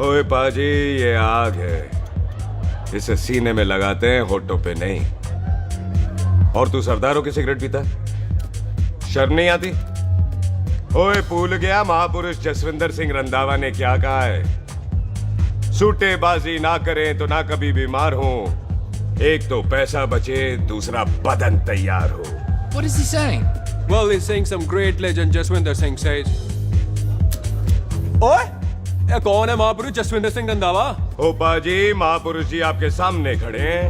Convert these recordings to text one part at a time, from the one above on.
ओए पाजी, ये आग है, इसे सीने में लगाते हैं, होठों पे नहीं। और तू सरदारों की सिगरेट पीता है? शर्म नहीं आती? ओए भूल गया महापुरुष जसविंदर सिंह रंधावा ने क्या कहा है? सूटेबाजी ना करें तो ना कभी बीमार हो। एक तो पैसा बचे, दूसरा बदन तैयार हो। What is he saying? Well, he's saying some great legend Jaswinder Singh says. ओए, ये कौन है महापुरुष जसविंदर सिंह रंधावा? ओ पाजी, महापुरुष जी आपके सामने खड़े हैं।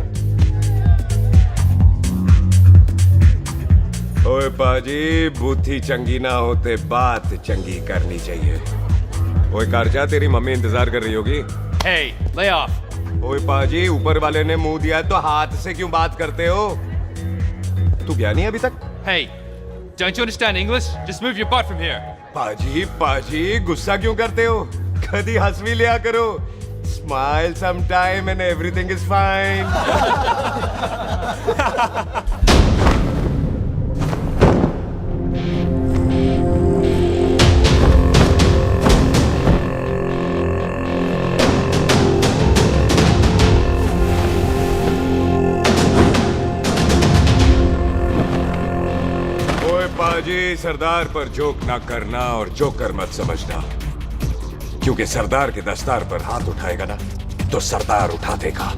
ओए पाजी, बूथी चंगी ना होते बात चंगी करनी चाहिए। ओए कारचा, तेरी मम्मी इंतजार कर रही होगी। Hey, lay off. ओए पाजी, ऊपर वाले ने मुंह दिया तो हाथ से क्यों बात करते हो? तू गया नहीं अभी तक? Hey, don't you understand English? Just move your butt from here. पाजी पाजी, गुस्सा क्यों करते हो? कभी हंस भी लिया करो। Smile sometime and everything is fine. पाजी, सरदार पर जोक ना करना और जोकर मत समझना, क्योंकि सरदार के दस्तार पर हाथ उठाएगा ना तो सरदार उठा देगा।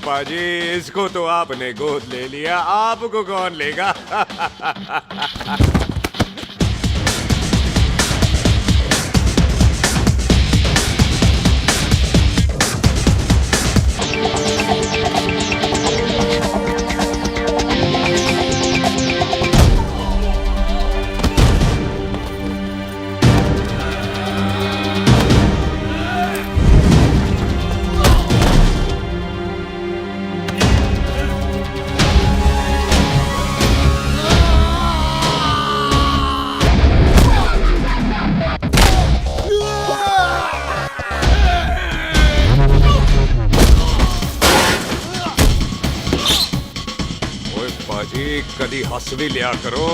पाजी, इसको तो आपने गोद ले लिया, आपको कौन लेगा? पाजी, कदी हंस भी लिया करो।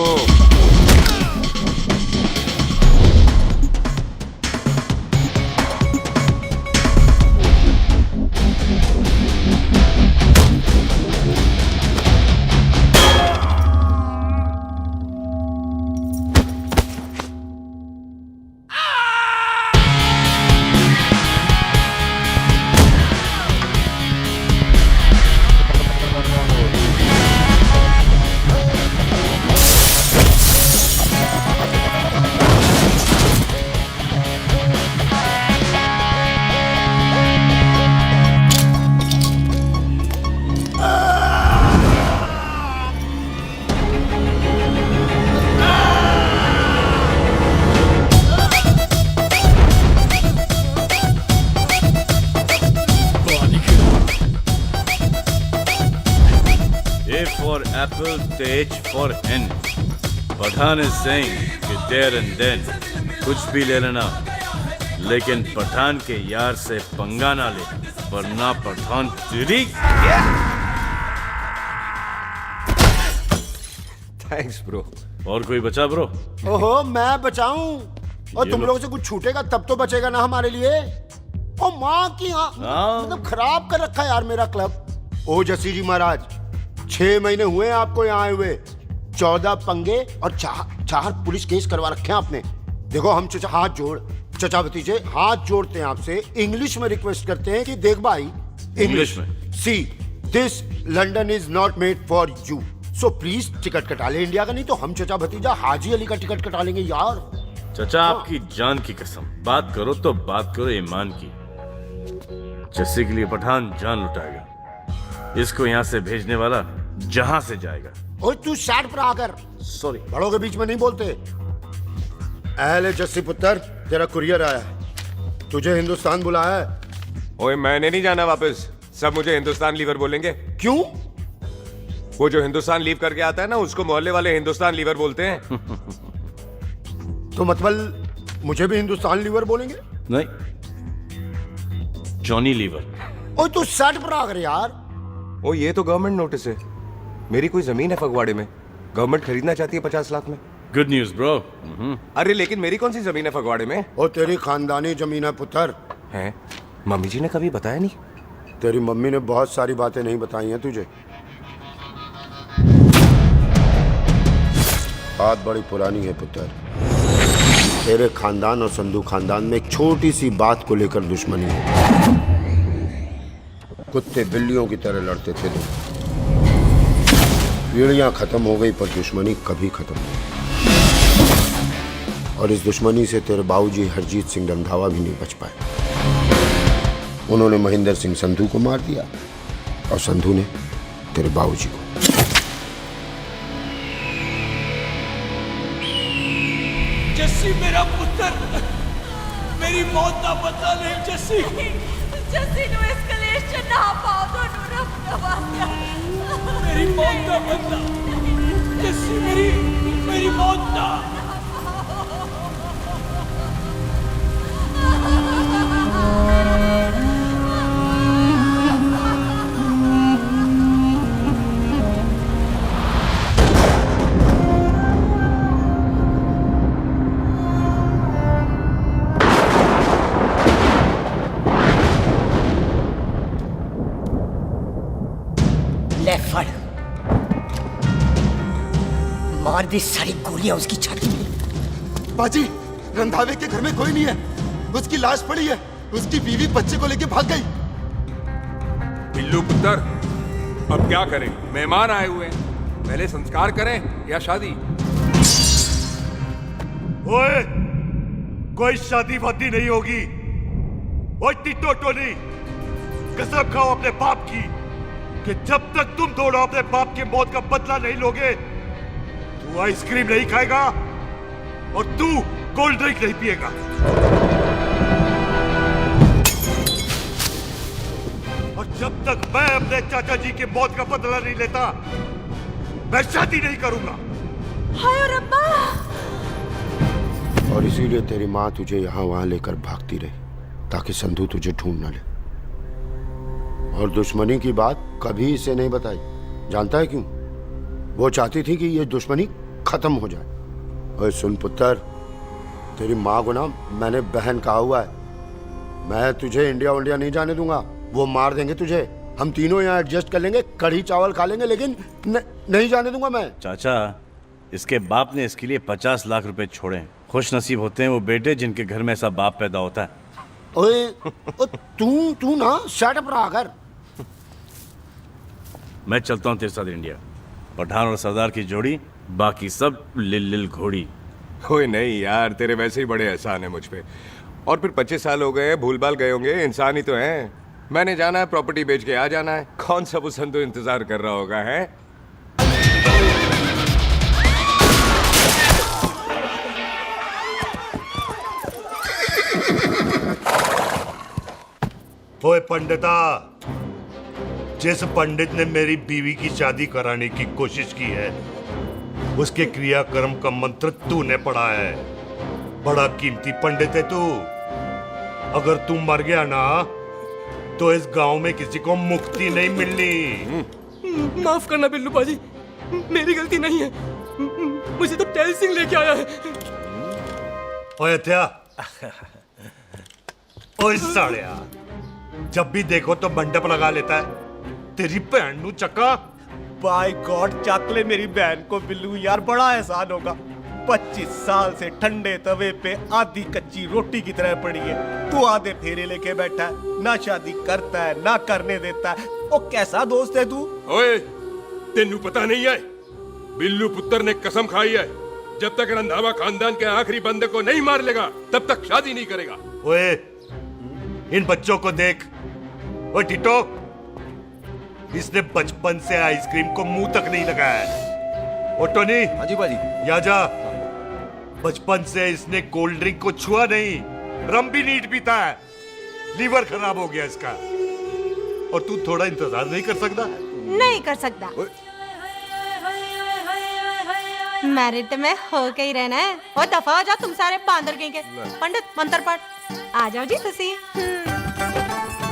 For apple, the H for hen. Pathan is saying कि there and then कुछ भी ले लेना, लेकिन पठान के यार से पंगा ना ले, वरना पठान तेरी। Thanks bro. और कोई बचा ब्रो? ओहो, मैं बचाऊं? और ये तुम लो। लोगों से कुछ छूटेगा तब तो बचेगा ना हमारे लिए। ओ माँ की मतलब खराब कर रखा है यार मेरा क्लब। ओ जसी जी महाराज, 6 महीने हुए हैं आपको यहाँ आए हुए, 14 पंगे और 4 पुलिस केस करवा रखे हैं आपने। देखो हम चचा हाथ जोड़, चचा भतीजे हाथ जोड़ते हैं आपसे, इंग्लिश में रिक्वेस्ट करते हैं कि देख भाई, इंग्लिश में? See this London is not made for you, so please ticket कटा ले इंडिया का, नहीं तो हम चचा भतीजा हाजी अली का टिकट कटा लेंगे यार। चाचा आपकी जान की कसम, बात करो तो बात करो ईमान की। जस्सी के लिए पठान जान लुटाएगा, इसको यहाँ से भेजने वाला जहां से जाएगा। ओए तू साइड पर आकर, सॉरी। बड़ों के बीच में नहीं बोलते। अहले जस्सी पुत्र, तेरा कुरियर आया है, तुझे हिंदुस्तान बुलाया है। ओए मैंने नहीं जाना वापस, सब मुझे हिंदुस्तान लीवर बोलेंगे। क्यों? वो जो हिंदुस्तान लीव करके आता है ना, उसको मोहल्ले वाले हिंदुस्तान लीवर बोलते हैं। तो मतलब मुझे भी हिंदुस्तान लीवर बोलेंगे? नहीं, जॉनी लीवर। ओए तू साइड पर आकर यार। ओ ये तो गवर्नमेंट नोटिस है, मेरी कोई जमीन है फगवाड़े में, गवर्नमेंट खरीदना चाहती है 50 लाख में। Good news bro. अरे लेकिन मेरी कौन सी जमीन है फगवाड़े में? ओ तेरी खानदानी जमीन है पुत्र। है? मम्मी जी ने कभी बताया नहीं। तेरी मम्मी ने बहुत सारी बातें नहीं बताई हैं तुझे। बात बड़ी पुरानी है पुत्र, तेरे खानदान और संधू खानदान में एक छोटी सी बात को लेकर दुश्मनी है। कुत्ते बिल्लियों की तरह लड़ते थे लोग, पीढ़ियां खत्म हो गई पर दुश्मनी कभी खत्म नहीं। और इस दुश्मनी से तेरे बाबूजी हरजीत सिंह रंधावा भी नहीं बच पाए। उन्होंने महेंद्र सिंह संधू को मार दिया और संधू ने तेरे बाबूजी को। जस्सी मेरा पुत्र, मेरी मौत का बदला ले जस्सी। जस्सी ਨੂੰ ਇਸ ਕਲੇਸ਼ ਚ ਨਾ ਪਾਓ, ਤੁਹਾਨੂੰ ਰੱਬ ਨਵਾਜ਼ਿਆ। मेरी मौत का बदला जस्सी, मेरी मौत का। ले फड़, मार दी सारी गोलियां उसकी छाती में। बाजी, रंधावे के घर में कोई नहीं है, उसकी लाश पड़ी है, उसकी बीवी बच्चे को लेके भाग गई। बिल्लू पुत्र, अब क्या करें? मेहमान आए हुए हैं, पहले संस्कार करें या शादी? ओए, कोई शादी वादी नहीं होगी। ओए टिटोटोली, कसम खाओ अपने बाप की कि जब तक तुम दोनों अपने बाप की मौत का बदला नहीं लोगे, तू आइसक्रीम नहीं खाएगा और तू कोल्ड ड्रिंक नहीं पिएगा। और जब तक मैं अपने चाचा जी की मौत का बदला नहीं लेता, मैं शादी नहीं करूंगा। हाय रब्बा। और इसीलिए तेरी माँ तुझे यहाँ वहां लेकर भागती रही ताकि संधू तुझे ढूंढ न ले। और दुश्मनी की बात कभी इसे नहीं बताई, जानता है क्यों? वो चाहती थी कि ये दुश्मनी खत्म हो जाए। और सुन पुत्र, तेरी माँ को ना मैंने बहन कहा हुआ है, मैं तुझे इंडिया इंडिया नहीं जाने दूंगा। वो मार देंगे तुझे, हम तीनों यहाँ एडजस्ट कर लेंगे, कढ़ी चावल खा लेंगे, लेकिन नहीं जाने दूंगा मैं। चाचा, इसके बाप ने इसके लिए 50 लाख रुपए छोड़े हैं। खुश नसीब होते हैं वो बेटे जिनके घर में ऐसा बाप पैदा होता है। ओए, तू ना शट अप रहा कर। मैं चलता हूँ तेरे साथ इंडिया। पठान और सरदार की जोड़ी, बाकी सब लिल घोड़ी। ओए नहीं यार, तेरे वैसे ही बड़े एहसान है मुझ पे। और फिर 25 साल हो गए, भूल भाल गए होंगे, इंसान ही तो हैं। मैंने जाना है, प्रॉपर्टी बेच के आ जाना है। कौन सा वो संधू इंतजार कर रहा होगा? है ओए पंडिता, जिस पंडित ने मेरी बीवी की शादी कराने की कोशिश की है, उसके क्रियाक्रम का मंत्र तूने पढ़ा है। बड़ा कीमती पंडित है तू। अगर तू मर गया ना, तो इस गांव में किसी को मुक्ति नहीं मिलनी। माफ करना बिल्लू बाजी, मेरी गलती नहीं है। मुझे तो टेल सिंह लेके आया है। ओए हत्या, ओए साड़िया, जब भी देखो तो मंडप लगा लेता है। तेरी भैन नू चक्का। बाय गॉड, चक ले मेरी बहन को बिल्लू यार, बड़ा एहसान होगा। 25 साल से ठंडे तवे पे आधी कच्ची रोटी की तरह पड़ी है। तू आधे फेरे लेके बैठा है, ना शादी करता है ना करने देता है। ओ कैसा दोस्त है तू? ओए, तेनू पता नहीं है, बिल्लू पुत्र ने कसम खाई है, जब तक रंधावा खानदान के आखिरी बंदे को नहीं मार लेगा तब तक शादी नहीं करेगा। ओए, इन बच्चों को देख। ओए टिटो, इसने बचपन से आइसक्रीम को मुंह तक नहीं लगाया है। ओ टोनी। हाँ जी बाजी। या जा, बचपन से इसने कोल्ड ड्रिंक को छुआ नहीं, रम भी नीट पीता है। लीवर खराब हो गया इसका। और तू थोड़ा इंतजार नहीं कर सकता? नहीं कर सकता। मैरिड में हो के ही रहना है। और दफा हो जाओ तुम सारे बांदर कहीं के। पंडित मंत्र पढ़। आ जाओ जी तुसी।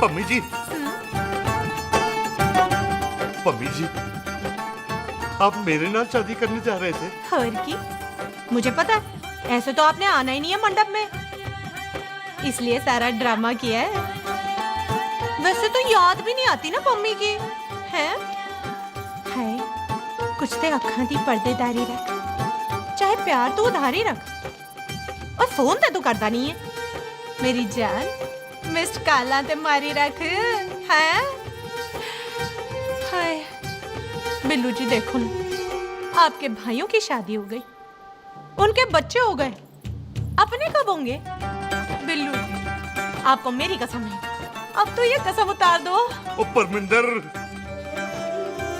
पम्मी जी, पम्मी जी, आप मेरे नाल शादी करने जा रहे थे? और की मुझे पता है, ऐसे तो आपने आना ही नहीं है मंडप में, इसलिए सारा ड्रामा किया है। वैसे तो याद भी नहीं आती ना मम्मी की है। कुछ ते अखां दी पर्देदारी रख, चाहे प्यार तो उधारी रख, और फोन ते तू करता नहीं है। मेरी जान मिस्ड काला ते मारी रख है। हाय बिल्लू जी, देखो ना, आपके भाइयों की शादी हो गई, उनके बच्चे हो गए, अपने कब होंगे? बिल्लू जी, आपको मेरी कसम है, अब तो ये कसम उतार दो। ओ परमिंदर,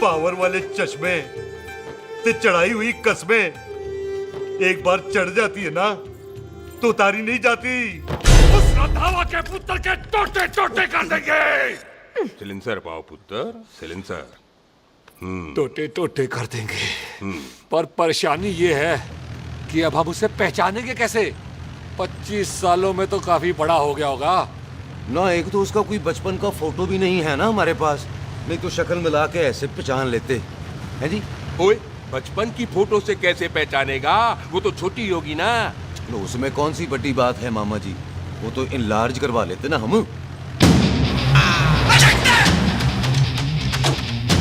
पावर वाले चश्मे ते चढ़ाई हुई कस्में एक बार चढ़ जाती है ना तो उतारी नहीं जाती। उस रंधावा के पुत्र के टोटे टोटे कर देंगे। सिलेंसर पाओ पुत्र, सिलेंसर। टोटे टोटे कर देंगे, पर परेशानी ये है कि अब हम उसे पहचानेंगे कैसे? 25 सालों में तो काफी बड़ा हो गया होगा ना। एक तो उसका कोई बचपन का फोटो भी नहीं है ना हमारे पास, नहीं तो शक्ल मिला के ऐसे पहचान लेते हैं जी। ओए, बचपन की फोटो से कैसे पहचानेगा? वो तो छोटी होगी ना। लो, उसमें कौन सी बड़ी बात है मामा जी, वो तो इनलार्ज करवा लेते ना हम।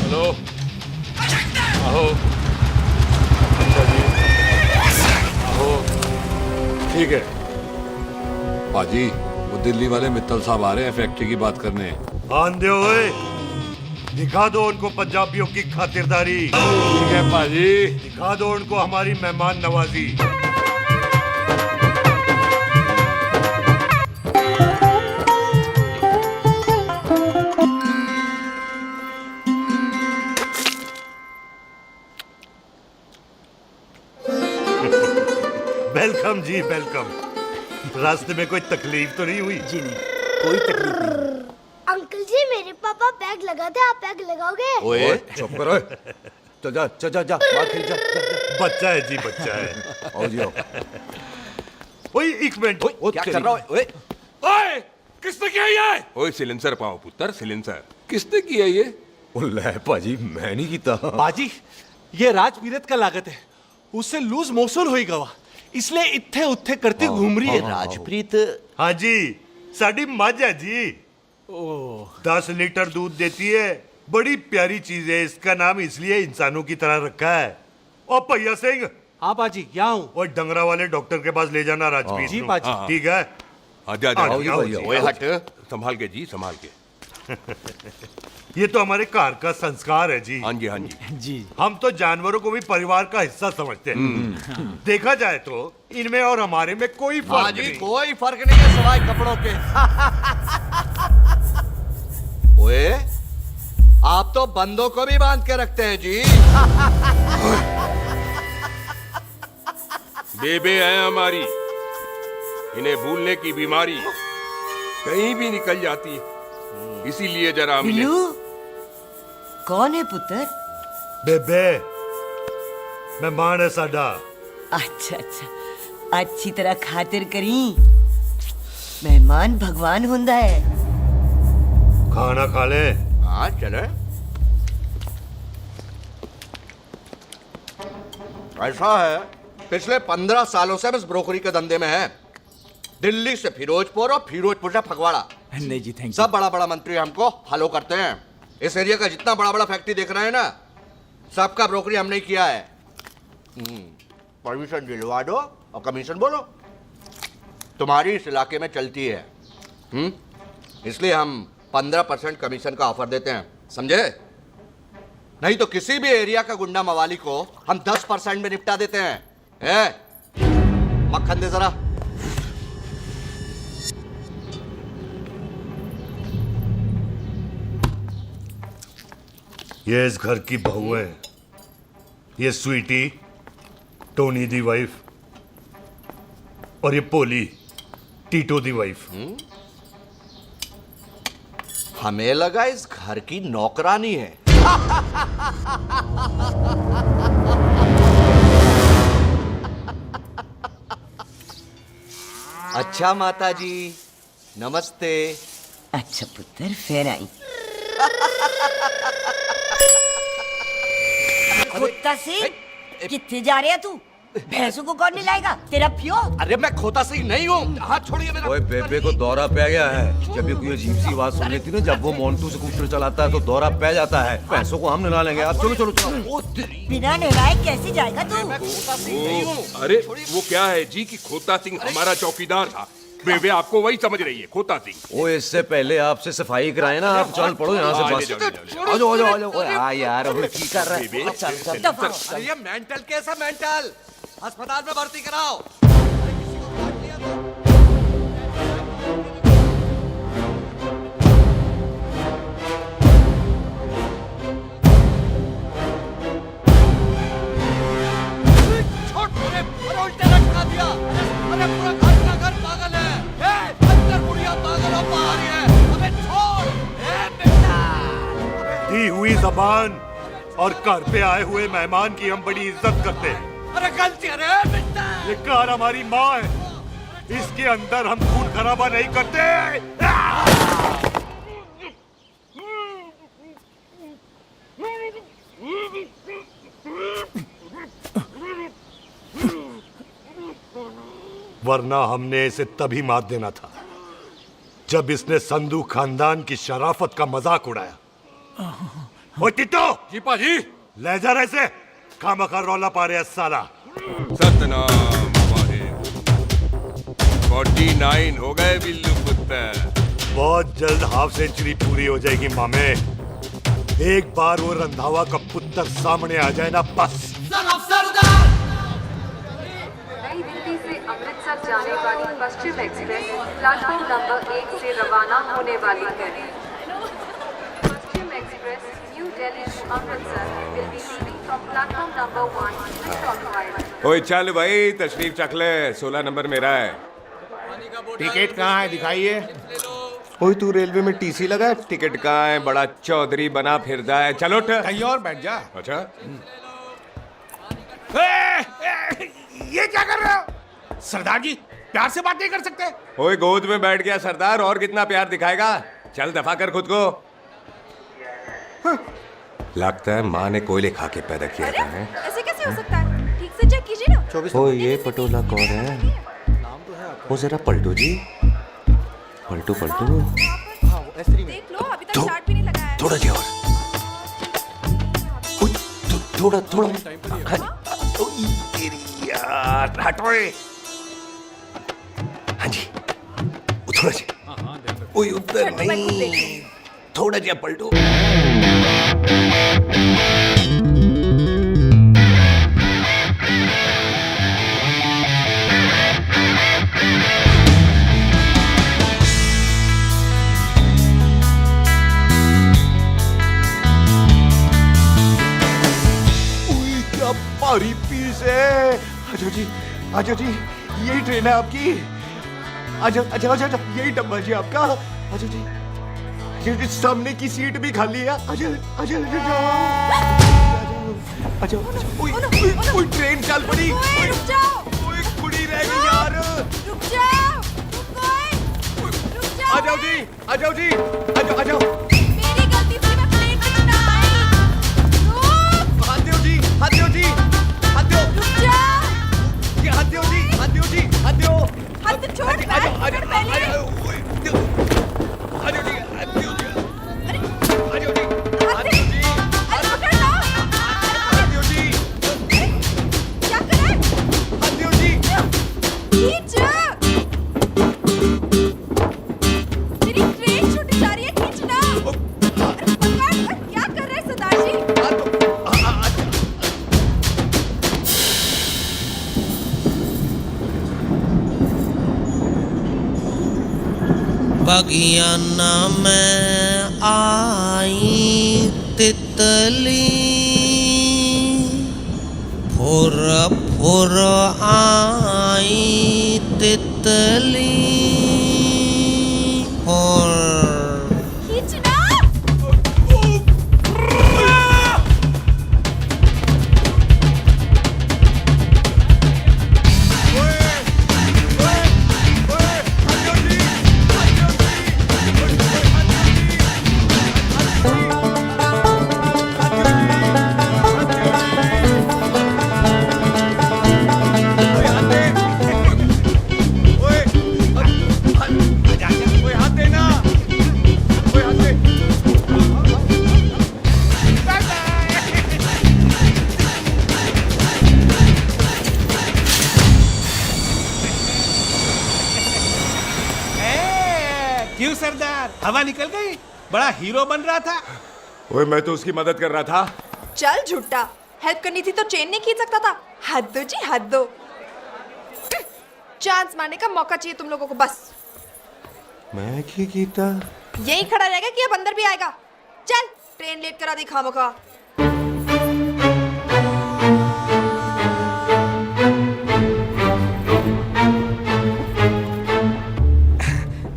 हेलो, आओ। अच्छा जी, आओ। ठीक है पाजी, वो दिल्ली वाले मित्तल साहब आ रहे हैं फैक्ट्री की बात करने। आंधे ओए, दिखा दो उनको पंजाबियों की खातिरदारी। ठीक है पाजी। दिखा दो उनको हमारी मेहमान नवाजी। वेलकम जी, वेलकम। रास्ते में कोई तकलीफ तो नहीं हुई? जी नहीं, कोई तकलीफ नहीं। अंकल जी, मेरे पापा पैग लगाते, आप पैग लगाओगे? ओए चुप करो। चल जा चल जा जा, बाहर खेल जा, जा, जा। बच्चा है जी, बच्चा है। आओ जी आओ। ओए एक मिनट। ओए क्या कर रहा है? ओए ओए, किसने किया ये? ओए सिलेंसर पाओ पुत्र, सिलेंसर। किसने किया ये? ले पाजी, मैं नहीं कीता। बाजी, ये राजपीरत का लागत है, उससे लूज मोशन हुई गवा, इसलिए इत्थे उत्थे करती घूम रही है। राजप्रीत? हाँ जी, साड़ी मझ है जी। 10 लीटर दूध देती है, बड़ी प्यारी चीज है। इसका नाम इसलिए इंसानों की तरह रखा है। और भैया सिंह। हाँ बाजी, क्या हूँ? और डंगरा वाले डॉक्टर के पास ले जाना राजपीत जी को। बाजी। ठीक है। आजा आओ जी, आओ जी। ओए हट, संभाल के जी, संभाल के। ये तो हमारे घर का संस्कार है जी। हाँ जी, हाँ जी। जी हम तो जानवरों को भी परिवार का हिस्सा समझते हैं। देखा जाए तो इनमें और हमारे में कोई फर्क नहीं। कोई फर्क नहीं है सिवाय कपड़ों के। ओए, आप तो बंदों को भी बांध के रखते हैं जी। बेबे है हमारी, इन्हें भूलने की बीमारी कहीं भी निकल जाती, इसीलिए जरा हमने। बिल्लू, कौन है पुत्र? बेबे मेहमान है साडा। अच्छा अच्छा, अच्छी तरह खातिर करी। मेहमान भगवान हुंदा है। खाना खा ले। हाँ चले। ऐसा है, पिछले 15 सालों से हम इस ब्रोकरी के धंधे में हैं। दिल्ली से फिरोजपुर और फिरोजपुर से फगवाड़ा। नहीं जी, थैंक सब बड़ा बड़ा मंत्री हमको फॉलो करते हैं। इस एरिया का जितना बड़ा बड़ा फैक्ट्री देख रहे हैं ना, सबका ब्रोकरी हमने किया है। परमिशन दिलवा दो और कमीशन बोलो। तुम्हारी इस इलाके में चलती है, इसलिए हम 15% कमीशन का ऑफर देते हैं, समझे? नहीं तो किसी भी एरिया का गुंडा मवाली को हम 10% में निपटा देते हैं। मक्खन दे जरा। ये इस घर की बहू है, ये स्वीटी, टोनी दी वाइफ, और ये पोली, टीटो दी वाइफ। हमें लगा इस घर की नौकरानी है। अच्छा माता जी, नमस्ते। अच्छा पुत्र, फिर आई। खोता सिंह, कितने जा रहे है तू? भैंसों को कौन मिलाएगा? तेरा प्यो? अरे मैं खोता सिंह नहीं हूँ, हाथ छोड़िए मेरा। ओए बेबे को दौरा पै गया है। जब भी कोई अजीब सी आवाज सुन लेती है ना, जब वो मोंटू स्कूटर चलाता है तो दौरा पै जाता है। पैसों को हम निकाल लेंगे। आप चलो चलो चलो। बिना नहलाए कैसे जाएगा तू? मैं खोता सिंह नहीं हूँ। अरे वो क्या है जी कि खोता सिंह हमारा चौकीदार था। बेबे आपको वही समझ रही है, खोता सिंह। ओ इससे पहले आपसे सफाई कराए ना, आप चल पड़ो यहाँ से बस। आ जाओ आ जाओ आ जाओ। ओए आ यार, अब की कर रहा है? चल चल। अरे ये मेंटल केस है, मेंटल। अस्पताल में भर्ती कराओ। उल्टा लटका दिया। अरे पूरा घर का घर पागल है। अंदर बुढ़िया पागल और बाहर है। अबे छोड़। बेटा। दी हुई जबान और घर पे आए हुए मेहमान की हम बड़ी इज्जत करते हैं। अरे गलती है रे बेटा। ये कार हमारी माँ है, इसके अंदर हम खून खराबा नहीं करते। वरना हमने इसे तभी मात देना था जब इसने संधू खानदान की शराफत का मजाक उड़ाया। ओ टिट्टो जी पाजी। ले जा रहे से, खामखा रौला पा रहे साला। सतनाम वाहे। 49 हो गए बिल्लू पुत्र। बहुत जल्द हाफ सेंचुरी पूरी हो जाएगी मामे। एक बार वो रंधावा का पुत्र सामने आ जाए ना, बस। नई दिल्ली से अमृतसर जाने वाली पश्चिम एक्सप्रेस प्लेटफॉर्म नंबर 1 से रवाना होने वाली है। Paschim express New Delhi to Amritsar will be leaving from platform number 1 with occupied। ओए चल भाई, तशरीफ चख ले। 16 नंबर मेरा है। टिकट कहाँ है, दिखाइए। ओए तू रेलवे में टीसी लगा है? टिकट कहाँ है? बड़ा चौधरी बना फिरदा है। चलो उठ। कहीं और बैठ जा। अच्छा ये क्या कर रहे हो? सरदार जी, प्यार से बात नहीं कर सकते? ओए गोद में बैठ गया सरदार, और कितना प्यार दिखाएगा? चल दफा कर खुद को। लगता है माँ ने कोयले खा के पैदा किया था। ऐसे कैसे हो सकता है? ठीक से चेक कीजिए ना। ओ ये पटोला कौन है? वो जरा पलटू जी, पलटू पलटू। देख लो, अभी तक चार्ट भी नहीं लगाया है। थोड़ा जी और। थोड़ा थोड़ा। यार हटो। हाँ जी, थोड़ा जी। ओए उधर नहीं, थोड़ा जी पलटो। भारी पीस है। आजो जी, आजो जी, यही ट्रेन है आपकी। आजो अच्छा अच्छा अच्छा, यही डब्बा जी आपका। आजो जी, ये सामने की सीट भी खाली है। आजो आजो आजो। ओए ट्रेन चल पड़ी। रुक जाओ। ओए कुड़ी रह गई यार। रुक जाओ। रुक जाओ। आ जाओ जी, आ जाओ जी, आ जाओ आ जाओ। मेरी गलती से मैं प्लेन में ना आई। रुक। हाथ दो जी, हाथ दो जी, हाथ दो। बगियाना में आई तितली, फुर फुर आई तितली, फुर। क्यों सरदार, हवा निकल गई? बड़ा हीरो बन रहा था। ओए मैं तो उसकी मदद कर रहा था। चल झूठा, हेल्प करनी थी तो चेन नहीं खींच सकता था। हद दो जी, हद दो। चांस मारने का मौका चाहिए तुम लोगों को बस। मैं की कीता? यही खड़ा रहेगा कि अब अंदर भी आएगा? चल, ट्रेन लेट करा दी खामोखा।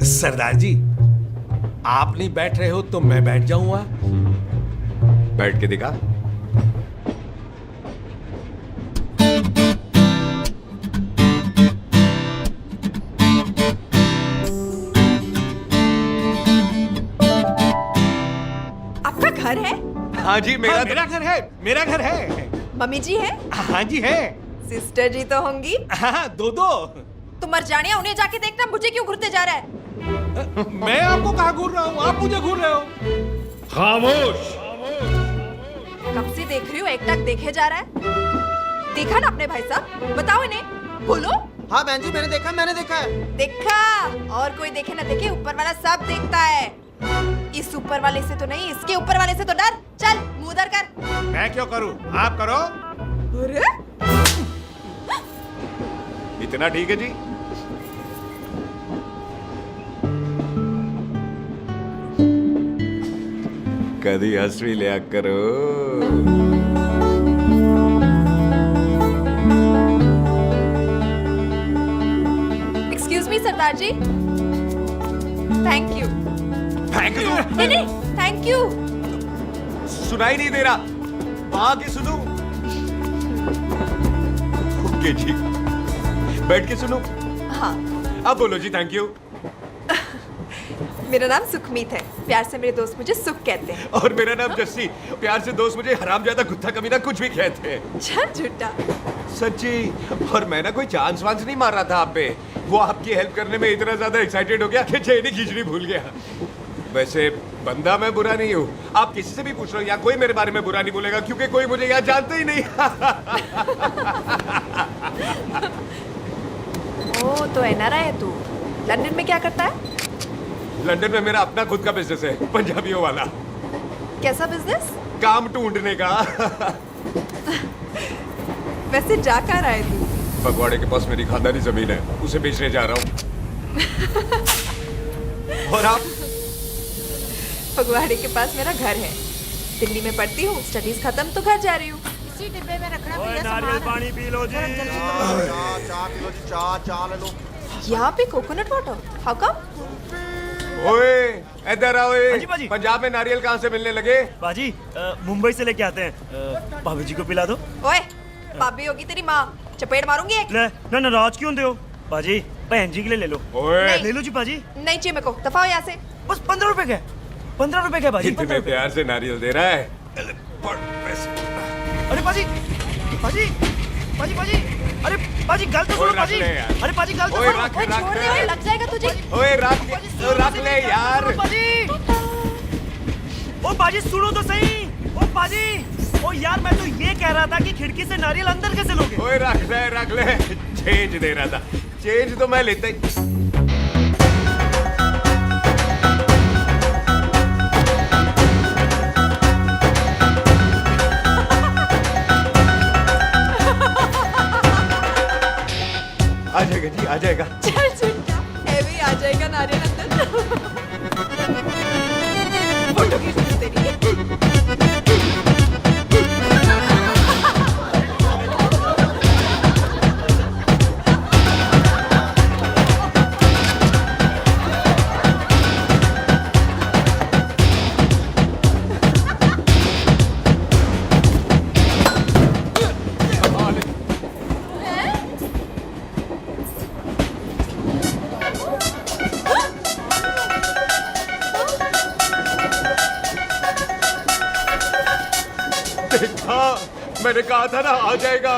सरदार जी, आप नहीं बैठ रहे हो तो मैं बैठ जाऊंगा। बैठ के दिखा। आपका घर है? हाँ जी, मेरा मेरा घर है, मेरा घर है। मम्मी जी है? हाँ जी है। सिस्टर जी तो होंगी? हाँ, दो दो। तुम मर जाने, उन्हें जाके देखना मुझे क्यों घूरते जा रहा है। मैं आपको कहाँ घूर रहा हूँ, आप मुझे घूर रहे हो। खामोश। कब से देख रही हूँ, एक टक देखे जा रहा है। देखा ना अपने भाई साहब, बताओ इन्हें, बोलो। हाँ बहन जी, मैंने देखा है। देखा? और कोई देखे ना देखे, ऊपर वाला सब देखता है। इस ऊपर वाले से तो नहीं, इसके ऊपर वाले से तो डर। चल मुंह उधर कर। मैं क्यों करूँ, आप करो। अरे इतना ठीक है जी? कभी हंसवी लिया करो। एक्सक्यूज मी सरदार जी। Thank you. Thank you? नहीं नहीं, थैंक यू। सुनाई नहीं दे रहा, आके सुनो। ओके जी, बैठ के सुनो। हाँ। अब बोलो जी थैंक यू। मेरा नाम सुखमीत है, प्यार से मेरे दोस्त मुझे सुख कहते हैं। और मेरा नाम जस्सी, प्यार से दोस्त मुझे हरामजादा, कुत्ता कमीना कुछ भी कहते हैं। चल झूठा। सच्ची। और मैं ना कोई चांस वांस नहीं मार रहा था आप पे, वो आपकी हेल्प करने में इतना ज्यादा एक्साइटेड हो गया कि चेन ही खींचनी भूल गया। वैसे बंदा मैं बुरा नहीं हूँ, आप किसी से भी पूछ लो, यहाँ कोई मेरे बारे में बुरा नहीं बोलेगा क्योंकि कोई मुझे यहाँ जानते ही नहीं। ओ तो एनआरआई है तू। लंदन में क्या करता है? लंदन में मेरा अपना खुद का बिजनेस है, पंजाबियों वाला। कैसा बिजनेस? काम ढूंढने का। वैसे जा कहाँ रहा है तू? फगवाड़े के पास मेरी खानदानी जमीन है, उसे बेचने जा रहा हूँ। और आप? फगवाड़े के पास मेरा घर है, दिल्ली में पढ़ती हूँ, स्टडीज खत्म तो घर जा रही हूँ। इसी डिब्बे में रखना ओए, नारियल पानी पी लो जी। चाय पी लो जी, चाय ले लो। यहाँ पे कोकोनट वाटर, हाउ कम? ओए इधर आओ। हाँ जी, बाजी। पंजाब में नारियल कहाँ से मिलने लगे? बाजी, मुंबई से लेके आते हैं। भाभी जी को पिला दो। ओए, भाभी होगी तेरी माँ, चपेट मारूंगी एक। ले, ना नाराज क्यों हो? बाजी, बहन जी के लिए ले लो। ओए ले लो जी बाजी। नहीं चाहिए मेरे को, दफा हो यहाँ से। बस 15 रुपए के, 15 रुपए के बाजी। इतने प्यार से नारियल दे रहा है। अरे बाजी, बाजी, बाजी, बाजी, अरे बाजी गल तो सुनो बाजी। अरे बाजी गल तो सुनो। ओए छोड़ दे, ओए लग जाएगा तुझे। ओए रख ले यार। बाजी, ओ बाजी सुनो तो सही। ओ बाजी, ओ यार मैं तो ये कह रहा था कि खिड़की से नारियल अंदर कैसे लोगे? ओए रख ले। चेंज दे रहा था, चेंज तो मैं लेता ही। आ जाएगा जी, आ जाएगा। चल झूठा, भी आ जाएगा नारियल अंदर। फोटो खींच तेरी। देखा, मैंने कहा था ना आ जाएगा।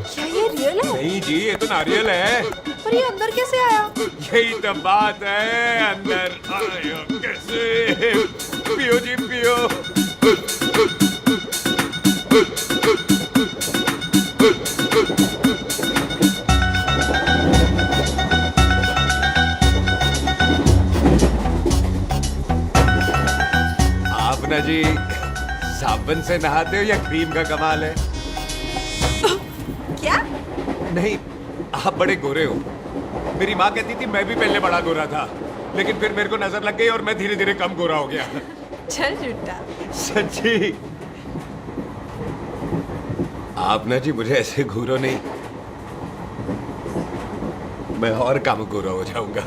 क्या ये रियल है? नहीं जी, ये तो नारियल है। पर ये अंदर कैसे आया? यही तो बात है, अंदर आया कैसे? पियो जी पियो। आप ना जी साबुन से नहाते हो या क्रीम का कमाल है? क्या? नहीं, आप बड़े गोरे हो। मेरी माँ कहती थी मैं भी पहले बड़ा गोरा था, लेकिन फिर मेरे को नजर लग गई और मैं धीरे धीरे कम गोरा हो गया। चल झूठा। सच्ची। आप ना जी मुझे ऐसे घूरो नहीं, मैं और कम गोरा हो जाऊंगा।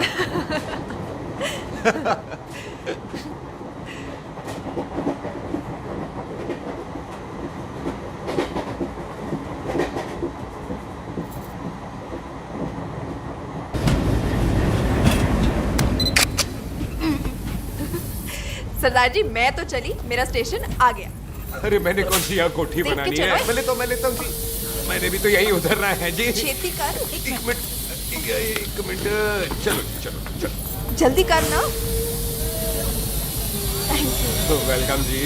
सरदार जी मैं तो चली, मेरा स्टेशन आ गया। अरे मैंने कौन सी यहाँ कोठी देख के बनानी चलो। है? मैं लेता हूँ जी। मैंने भी तो यही उतरना है जी। छेती कर। एक मिनट। चलो चलो चलो। जल्दी कर ना। वेलकम जी।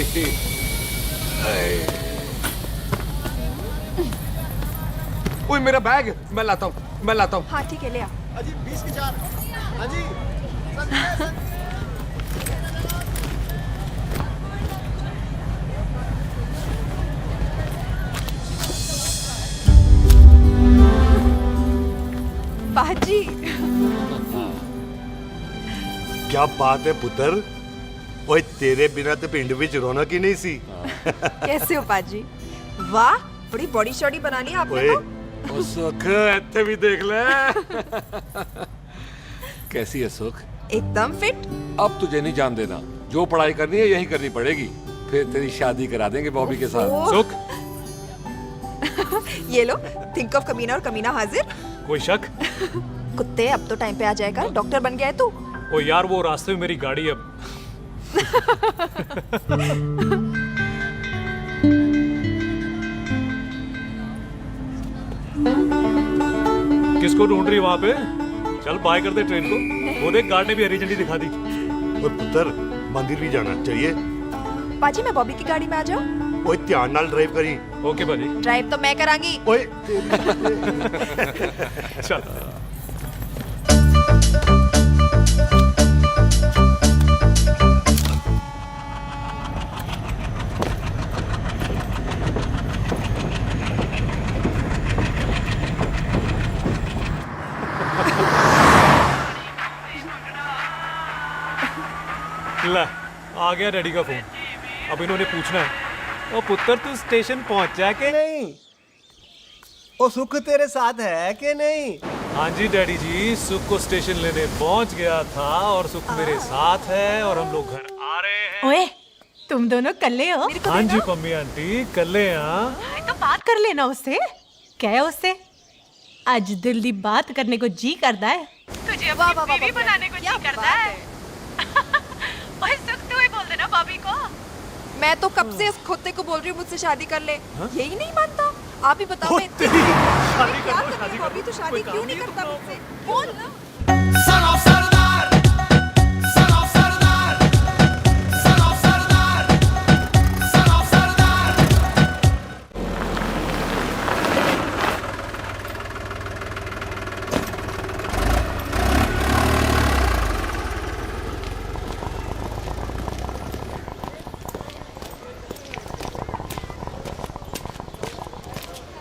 ओए मेरा बैग, मैं लाता हूँ। हाँ ठीक है, ले आ। अजी 20 की 4। हाँ जी। पाजी। क्या बात है पुत्र। ओए तेरे बिना तो पिंड विच रौनक ही नहीं सी। कैसे हो पाजी? वाह, बड़ी बॉडी शॉडी बनानी है आपने ओए तो। ओ सुख, इत्थे भी देख ले। कैसी है सुख? एकदम फिट। अब तुझे नहीं जान देना, जो पढ़ाई करनी है यही करनी पड़ेगी। फिर तेरी शादी करा देंगे बॉबी के साथ। ओह। सुख, ये लो, थिंक ऑफ कमीना और कमीना हाजिर। कोई शक? कुत्ते अब तो टाइम पे आ जाएगा, डॉक्टर बन गया है तू। ओ यार वो रास्ते में मेरी गाड़ी अब। किसको ढूंढ रही वहां पे? चल बाय कर दे ट्रेन को। वो देख गार्ड ने भी हरी झंडी दिखा दी। ओए पुत्र मंदिर भी जाना चाहिए। पाजी मैं बॉबी की गाड़ी में आ जाऊं? ओए ध्यान नाल ड्राइव करी। ओके भाजी। ड्राइव तो मैं करांगी। ओए चल। ला, आ गया डैडी का फोन। अब इन्होंने पूछना है, ओ पुत्र तू स्टेशन पहुंचा के नहीं? ओ सुख तेरे साथ है कि नहीं? हाँ जी डैडी जी, सुख को स्टेशन लेने पहुंच गया था और सुख मेरे साथ है और हम लोग घर आ रहे हैं। ओए, तुम दोनों कल्ले हो? हाँ जी पम्मी आंटी, कल्ले हाँ। तो बात कर लेना उससे। क्या है उससे? आज दिल दी बात करने को जी करता है। तुझे अपनी बीवी बनाने को जी करता है। ओए सुख, तू ही बोल देना बॉबी को। मैं तो कब से इस खोते को बोल रही हूँ मुझसे शादी कर ले। यही नहीं मानता। आप ही बताओ मैं क्या करूँ? बॉबी तो शादी क्यों नहीं करता मुझसे? बोल ना।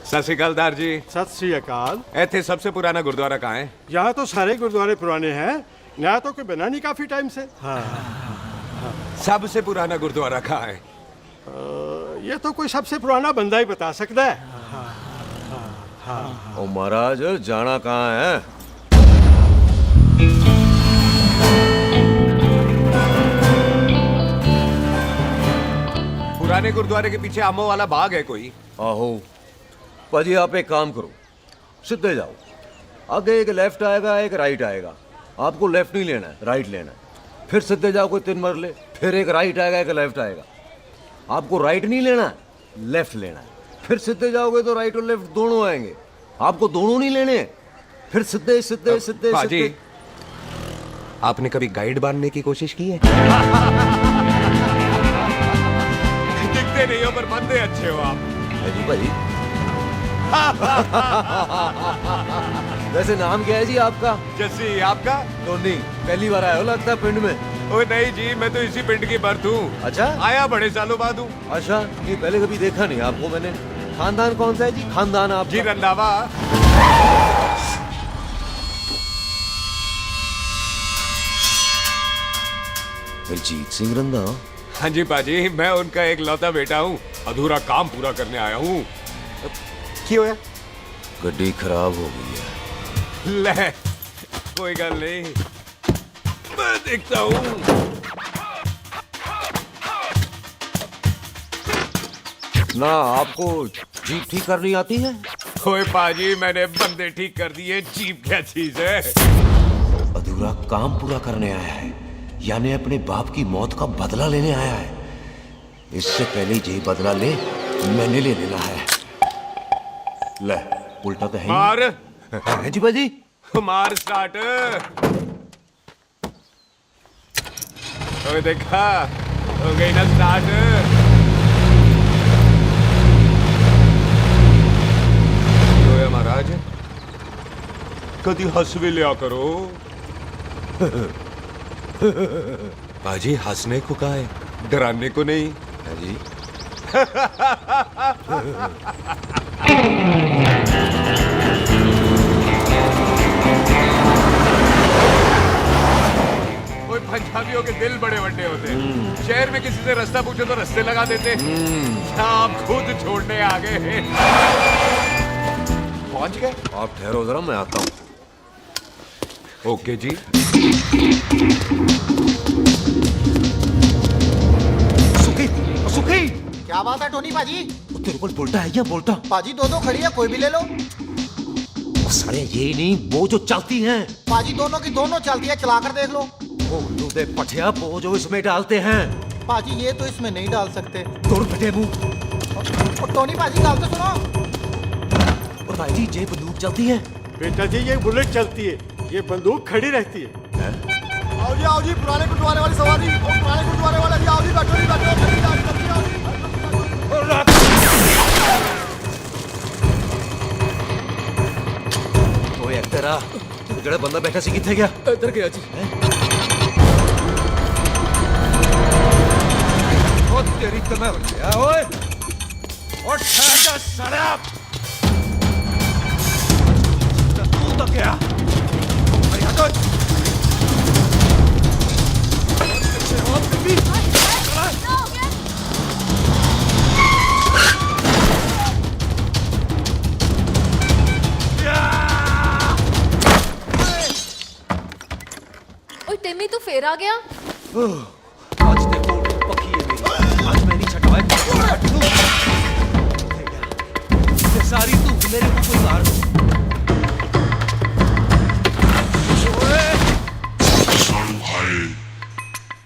सत श्री अकाल दार जी। सत श्री अकाल। ਇੱਥੇ सबसे पुराना गुरुद्वारा कहाँ है? यहाँ तो सारे गुरुद्वारे पुराने हैं, नया तो कोई बना नहीं काफी टाइम से। सबसे पुराना गुरुद्वारा कहाँ है? ये तो कोई सबसे पुराना बंदा ही बता सकता है। ओ महाराज जाना कहाँ है? पुराने गुरुद्वारे के पीछे आमों वाला बाग है कोई? आहो पाजी, आप एक काम करो, सीधे जाओ, आगे एक लेफ्ट आएगा एक राइट आएगा, आपको लेफ्ट नहीं लेना है, राइट लेना है। फिर सीधे जाओ कोई 3 मरले, फिर एक राइट आएगा एक लेफ्ट आएगा, आपको राइट नहीं लेना है, लेफ्ट लेना है। फिर सीधे जाओगे तो राइट और लेफ्ट दोनों आएंगे, आपको दोनों नहीं लेने। फिर सीधे सीधे सीधे पाजी, सीधे। आपने कभी गाइड बनने की कोशिश की है? दिखते नहीं हो पर बंदे अच्छे हो आप। जी भाई। वैसे नाम क्या है जी आपका? जस्सी, आपका? टोनी। पहली बार आए हो लगता है पिंड में। ओ नहीं जी, मैं तो इसी पिंड की बर्थ हूँ। अच्छा, आया बड़े सालों बाद हूँ। अच्छा, ये पहले कभी देखा नहीं आपको मैंने। खानदान कौन सा है जी? खानदान आप जी रंधावा। दिलजीत सिंह रंधावा? हाँ जी पाजी, मैं उनका एक लौता बेटा हूँ, अधूरा काम पूरा करने आया हूँ। क्यों है? गड्डी खराब हो गई है। ले, कोई गल नहीं, मैं देखता हूँ। ना आपको जीप ठीक करनी आती है? ओए पाजी, मैंने बंदे ठीक कर दिए, जीप क्या चीज है? अधूरा काम पूरा करने आया है, यानी अपने बाप की मौत का बदला लेने आया है। इससे पहले ये बदला ले, मैंने ले लेना है। ले, उल्टा तो है ही। मार। है जी बाजी। मार स्टार्ट। ओए देखा, हो गई ना स्टार्ट। महाराज, कभी हंस भी लिया करो। पाजी, हंसने को कहा है, डराने को नहीं है जी। कोई पंजाबियों के दिल बड़े बड़े होते हैं। शहर में किसी से रास्ता पूछो तो रास्ते लगा देते। आप खुद छोड़ने आ गए। पहुंच गए? आप ठहरो जरा, मैं आता हूँ। ओके जी। सुखी, सुखी। क्या बात है टोनी पाजी? तेरे को बोलता है क्या? बोलता पाजी दो खड़ी है, कोई भी ले लो। सारे ये नहीं, वो जो चलती हैं। पाजी दोनों की दोनों चलती है, चला कर देख लो। वो दे पठिया, वो जो इसमें डालते हैं। पाजी ये तो इसमें नहीं डाल सकते। तोड़ फटे मुंह। टोनी पाजी गाल तो सुनो। और भाई जी, ये बंदूक चलती है? बेटा जी, ये बुलेट चलती है, ये बंदूक खड़ी रहती है। आओ जी, पुराने गुरुद्वारे वाली सवारी, पुराने गुरुद्वारे वाला जी, आओ जी, बैठो जी, बैठो, जल्दी आओ जी। ओए तेरा जेड़ा बंदा बैठा सी किथे गया? इधर गया जी। ओ तेरी कमर गया ओए। और ठहर जा साला। तू तो क्या? अरे हटो। ओए टिम्मी, तू फिर आ गया? आज देखो पक्की है मेरी, आज मैं नहीं छटवाए। सारी तू मेरे को कोई मार दो।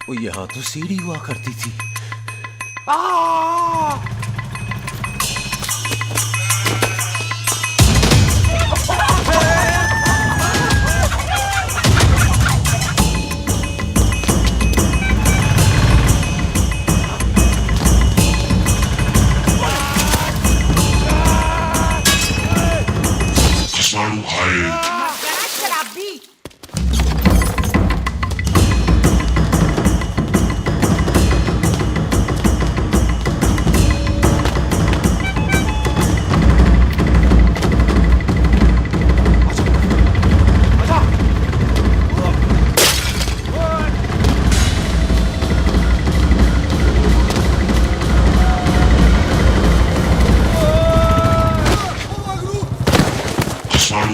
वो यहाँ तो सीढ़ी हुआ करती थी।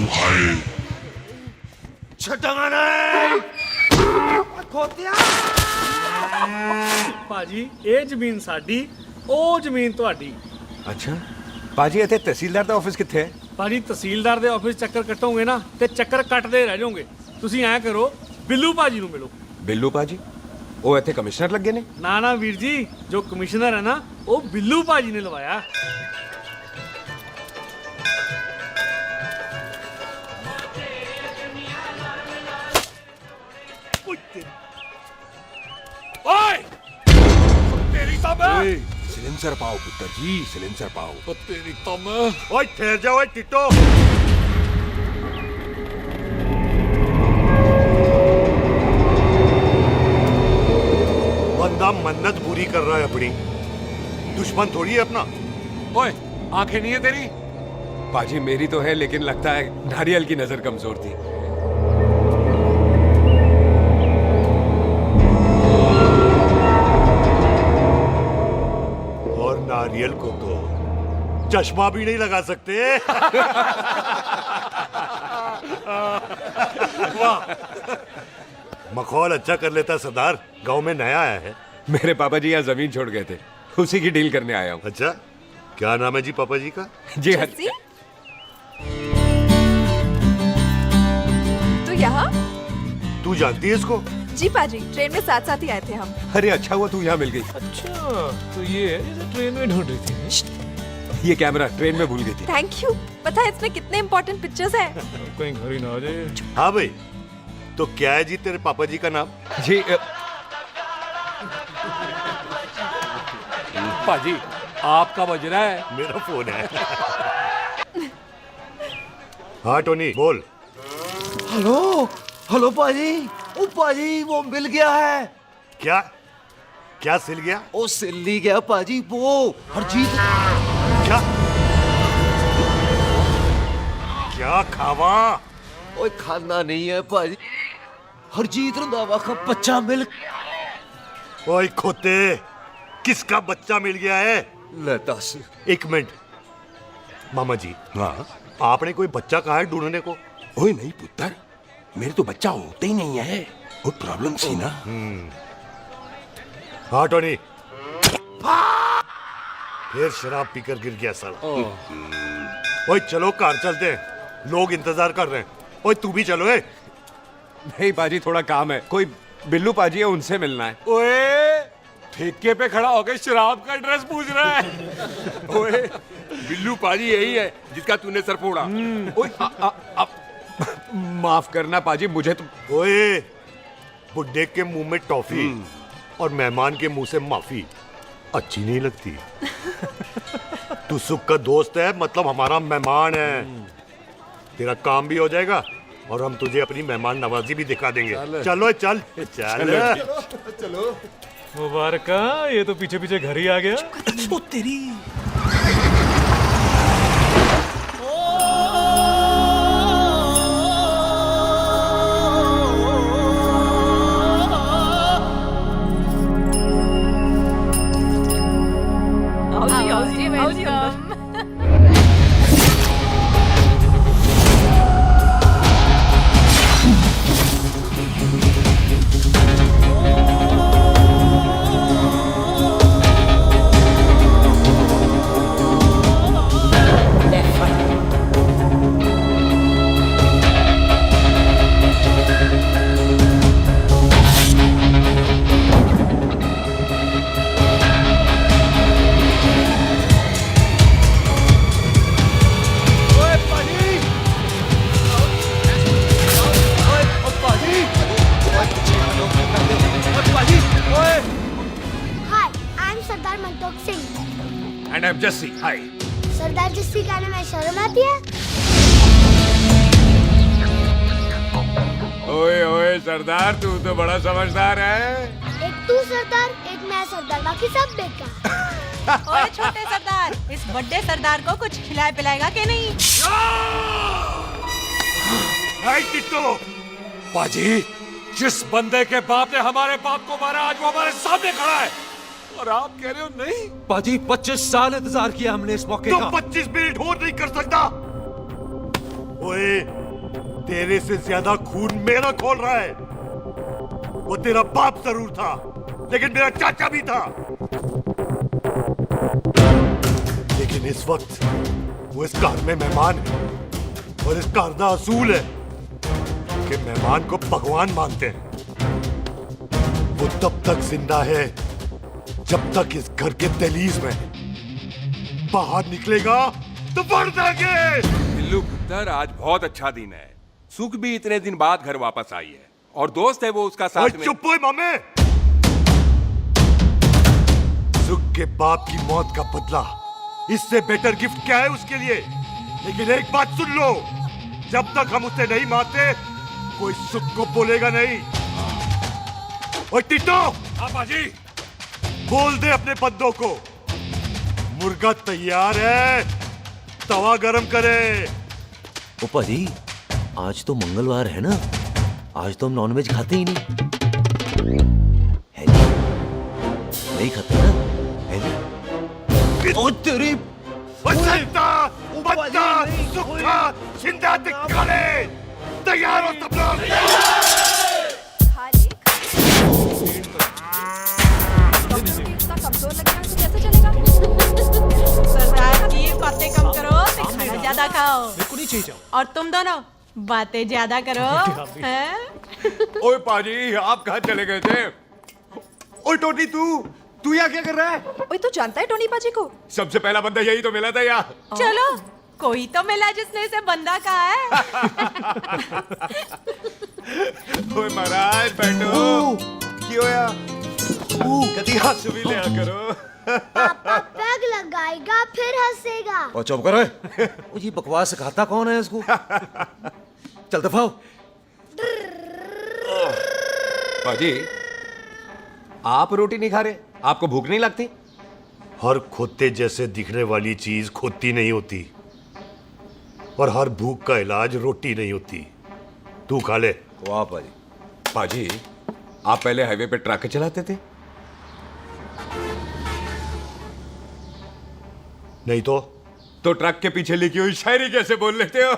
भाई ਛੱਡਾਂਗਾ ਖੋਤਿਆ ਭਾਜੀ ਇਹ ਜ਼ਮੀਨ ਸਾਡੀ ਉਹ ਜ਼ਮੀਨ ਤੁਹਾਡੀ। अच्छा पाजी इतने तहसीलदार का ऑफिस कितने है? ਭਾਜੀ ਤਹਿਸੀਲਦਾਰ ਦੇ ਆਫਿਸ ਚੱਕਰ ਕੱਟੋਗੇ ਨਾ ਤੇ ਚੱਕਰ ਕੱਟਦੇ ਰਹਿ ਜਾਓਗੇ। ਤੁਸੀਂ ਐਂ ਕਰੋ ਬਿੱਲੂ ਭਾਜੀ ਨੂੰ ਮਿਲੋ। बिल्लू पाजी वो इतने कमिश्नर लग गए ने? ਨਾ ਨਾ ਵੀਰ ਜੀ ਜੋ ਕਮਿਸ਼ਨਰ ਹੈ ਨਾ ਉਹ ਬਿੱਲੂ ਭਾਜੀ ਨੇ ਲਵਾਇਆ। ओए तेरी तब सिलेंसर पाओ पुत्र जी, सिलेंसर पाओ। तेरी तब ओए ठहर जाओ ओए टिट्टो। बंदा मन्नत पूरी कर रहा है अपनी, दुश्मन थोड़ी है अपना। ओए आंखें नहीं है तेरी? पाजी मेरी तो है, लेकिन लगता है नारियल की नजर कमजोर थी। और नारियल को तो चश्मा भी नहीं लगा सकते। वाह, मखौल अच्छा कर लेता सरदार। गांव में नया आया है। मेरे पापा जी यहाँ जमीन छोड़ गए थे, उसी की डील करने आया हूँ। अच्छा, क्या नाम है जी पापा जी का? जी हाँ। तो यहाँ? तू जानती है इसको? जी पाजी, ट्रेन में साथ साथ ही आए थे हम। अरे अच्छा हुआ तू यहाँ मिल गई। अच्छा तो ये है जैसे ट्रेन में ढूंढ रही थी। ये कैमरा ट्रेन में भूल गई थी। Thank you. पता है इसमें कितने इम्पोर्टेंट पिक्चर्स हैं? कहीं घर ही ना आ जाए। हाँ भाई, तो क्या है जी तेरे पापा जी का नाम? जी पाजी आपका बज रहा है। मेरा फोन है। हाँ टोनी बोल। हेलो हेलो पाजी, ओ पाजी वो मिल गया है। क्या क्या सिल गया? ओ सिल नहीं गया पाजी, वो हरजीत। क्या क्या खावा? ओए खाना नहीं है पाजी, हरजीत रंधावा का बच्चा मिल। ओए खोते, किसका बच्चा मिल गया है? ले दस। एक मिनट मामा जी। हाँ आपने कोई बच्चा कहा है ढूंढने को? ओए नहीं पुत्र, मेरे तो बच्चा होते ही नहीं है, वो प्रॉब्लम थी ना। हाँ टोनी, फिर शराब पीकर गिर गया साला। ओए चलो कार चलते हैं, लोग इंतजार कर रहे हैं। ओए तू भी चलो। ए नहीं पाजी थोड़ा काम है, कोई बिल्लू पाजी है उनसे मिलना है। ओए ठेके पे खड़ा होकर शराब का एड्रेस पूछ रहा है। ओए बिल्लू पाजी यही है जिसका तूने सर फोड़ा। ओए माफ करना पाजी, मुझे तो। ओए बुड्ढे के मुंह में टॉफी और मेहमान के मुंह से माफी अच्छी नहीं लगती। तू सुख का दोस्त है, मतलब हमारा मेहमान है। तेरा काम भी हो जाएगा और हम तुझे अपनी मेहमान नवाजी भी दिखा देंगे। चलो चल चल चलो। मुबारक, ये तो पीछे पीछे घर ही आ गया। ओ तेरी। And I'm Jesse. Hi. सरदार जस्सी कहने में शर्म आती है? ओए ओए सरदार, तू तो बड़ा समझदार है। एक तू सरदार, एक मैं सरदार, बाकी सब बेकार। ओए छोटे सरदार, इस बड़े सरदार को कुछ खिलाए पिलाएगा कि नहीं? टिट्टो। पाजी, जिस बंदे के बाप ने हमारे बाप को मारा, आज वो हमारे सामने खड़ा है और आप कह रहे हो नहीं? पाजी 25 साल इंतजार किया हमने इस मौके तो का। 25 मिनट और नहीं कर सकता। ओए तेरे से ज्यादा खून मेरा खोल रहा है। वो तेरा बाप जरूर था, लेकिन मेरा चाचा भी था। लेकिन इस वक्त वो इस घर में मेहमान है, और इस घर का असूल है कि मेहमान को भगवान मानते हैं। वो तब तक जिंदा है जब तक इस घर के दहलीज में, बाहर निकलेगा तो बढ़ देंगे। बिल्लू पुत्र, आज बहुत अच्छा दिन है। सुख भी इतने दिन बाद घर वापस आई है, और दोस्त है वो उसका साथ में। चुप हो मामे। सुख के बाप की मौत का बदला, इससे बेटर गिफ्ट क्या है उसके लिए। लेकिन एक बात सुन लो, जब तक हम उसे नहीं मारते कोई सुख को बोलेगा नहीं। ओए टिट्टो, हाँ बाजी, बोल दे अपने बंदों को मुर्गा तैयार है, तवा गरम करे। ओ पाजी, आज तो मंगलवार है ना, आज तो हम नॉनवेज खाते ही नहीं है जी? नहीं खाते ना, है जी? ओ तेरी सुखा जिंदा दिखाले, तैयार हो सब लोग। इतना कमजोर लग रहा है तो कैसे चलेगा? सरदार जी, बातें कम करो, खाना ज्यादा खाओ। मेरे को नहीं चाहिए जाओ। और तुम दोनों बातें ज्यादा करो, हैं? ओए पाजी, आप कहाँ चले गए थे? ओए टोनी, तू यहाँ क्या कर रहा है? ओए, तू जानता है टोनी पाजी को? सबसे पहला बंदा यही तो मिला था यार। चलो, कोई तो मिला जिसने इसे बंदा कहा है। ओए महाराज, बैठो। क्यों यार? कभी हाथ से भी लिया करो। पापा पैग लगाएगा फिर हंसेगा। और चुप करो। ओ जी, बकवास सिखाता कौन है इसको? चल दफाओ। पाजी, आप रोटी नहीं खा रहे? आपको भूख नहीं लगती? हर खोते जैसे दिखने वाली चीज खोती नहीं होती, और हर भूख का इलाज रोटी नहीं होती। तू खा ले। वाह पाजी। पाजी, आप पहले हाईवे पे ट्रक चलाते थे? नहीं तो ट्रक के पीछे लिखी हुई शायरी कैसे बोल लेते हो?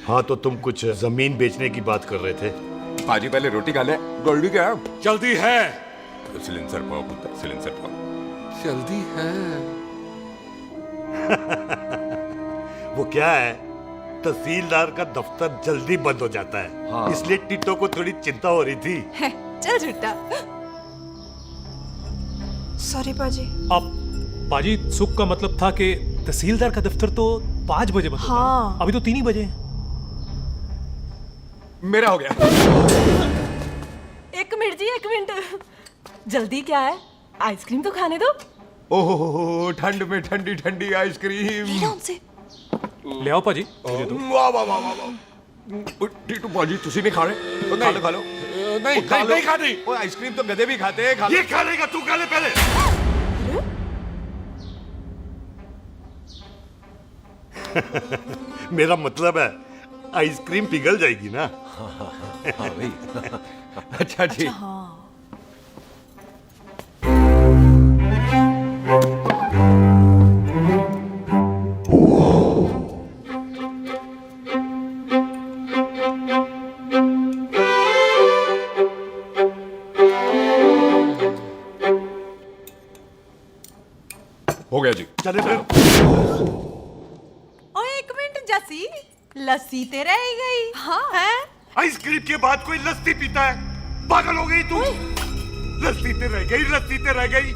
हाँ, तो तुम कुछ जमीन बेचने की बात कर रहे थे। पाजी, पहले रोटी खा ले। गोल्डी क्या? जल्दी है। सिलेंसर पाओ पुत्र, सिलेंसर पाओ। जल्दी है। वो क्या है, तहसीलदार का दफ्तर जल्दी बंद हो जाता है। हाँ। इसलिए टिट्टो को थोड़ी चिंता हो रही थी। है, चल झूठा। सॉरी पाजी। अब पाजी, सुख का मतलब था कि तहसीलदार का दफ्तर तो 5 बजे बंद होता है। हाँ। अभी तो 3 ही बजे हैं। मेरा हो गया। एक मिनट जी, एक मिनट। जल्दी क्या है? आइसक्रीम तो खाने दो। ओह, ठंड में ठंडी ठंडी आइसक्रीम। उनसे ले आओ पाजी। वाह वाह वाह वाह। टिट्टू पाजी, तुसी नहीं खा रहे? खा लो, खा लो। नहीं खानी। वो आइसक्रीम तो गधे भी खाते हैं। खा ये खा लेगा, तू खा ले पहले। मेरा मतलब है आइसक्रीम पिघल जाएगी ना। हाँ भाई। अच्छा जी। हो गया जी। चले फिर। ओ एक मिनट जसी, लस्सी ते रह गई। हाँ है? आइसक्रीम के बाद कोई लस्सी पीता है? पागल हो गई तू? लस्सी ते रह गई, लस्सी ते रह गई।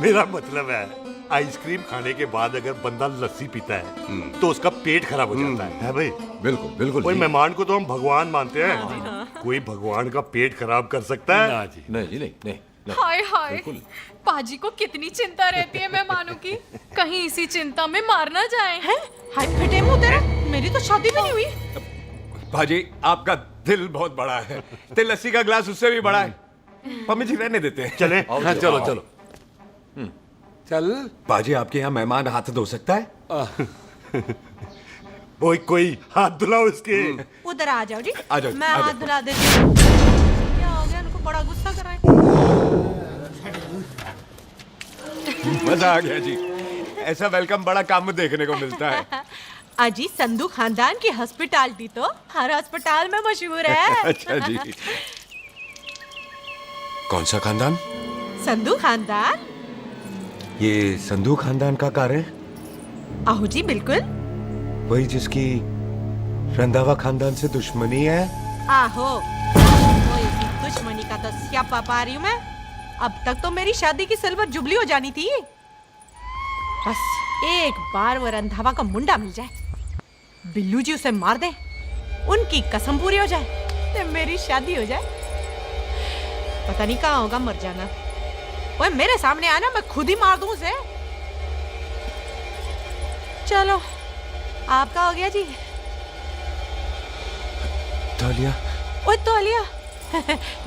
मेरा मतलब है, आइसक्रीम खाने के बाद अगर बंदा लस्सी पीता है तो उसका पेट खराब हो जाता है भाई? बिल्कुल बिल्कुल। कोई मेहमान को तो हम भगवान मानते हैं, कोई भगवान का पेट खराब कर सकता है? ना जी, नहीं जी, नहीं। हाय हाय, पाजी को कितनी चिंता रहती है मेहमानों की, कहीं इसी चिंता में मार ना जाए। हैं? हाय फिटे मुंह तेरा, मेरी तो शादी भी नहीं हुई। भाजी, आपका दिल बहुत बड़ा है, ते लस्सी का ग्लास उससे भी बड़ा है। मम्मी जी रहने देते हैं। चले? हाँ, चलो चलो चल। बाजी, आपके यहाँ मेहमान हाथ धो सकता है? कोई हाथ धुलाओ इसके। उधर आ जाओ जी। आ जाओ, मैं आ जाओ। हाथ धुला देती हूँ। क्या हो गया, उनको बड़ा गुस्सा कर रहा है। मजा आ गया जी। ऐसा वेलकम बड़ा कम देखने को मिलता है। अजी संधू खानदान की हॉस्पिटैलिटी तो हर अस्पताल में मशहूर है। अच्छा जी। कौन सा खानदान? संधू खानदान। ये संधू खानदान का कार है? आहू जी बिल्कुल। वही जिसकी रंधावा खानदान से दुश्मनी है? आहो, तो इसी दुश्मनी का तो स्यापा पा रही हूँ मैं। अब तक तो मेरी शादी की सिल्वर जुबली हो जानी थी। बस एक बार वो रंधावा का मुंडा मिल जाए, बिल्लू जी उसे मार दे, उनकी कसम पूरी हो जाए, तो मेरी शादी हो जाए। पता नहीं कहाँ होगा मर जाना। वो मेरे सामने आना, मैं खुद ही मार दूं उसे। चलो, आपका हो गया जी। तौलिया। ओए तौलिया।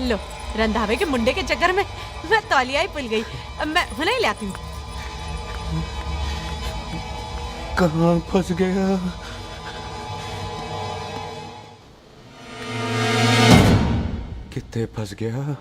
लो, रंधावे के मुंडे के चक्कर में मैं तौलिया ही भूल गई। मैं हुने ही लाती हूँ। कहाँ फंस गया? कितने फंस गया?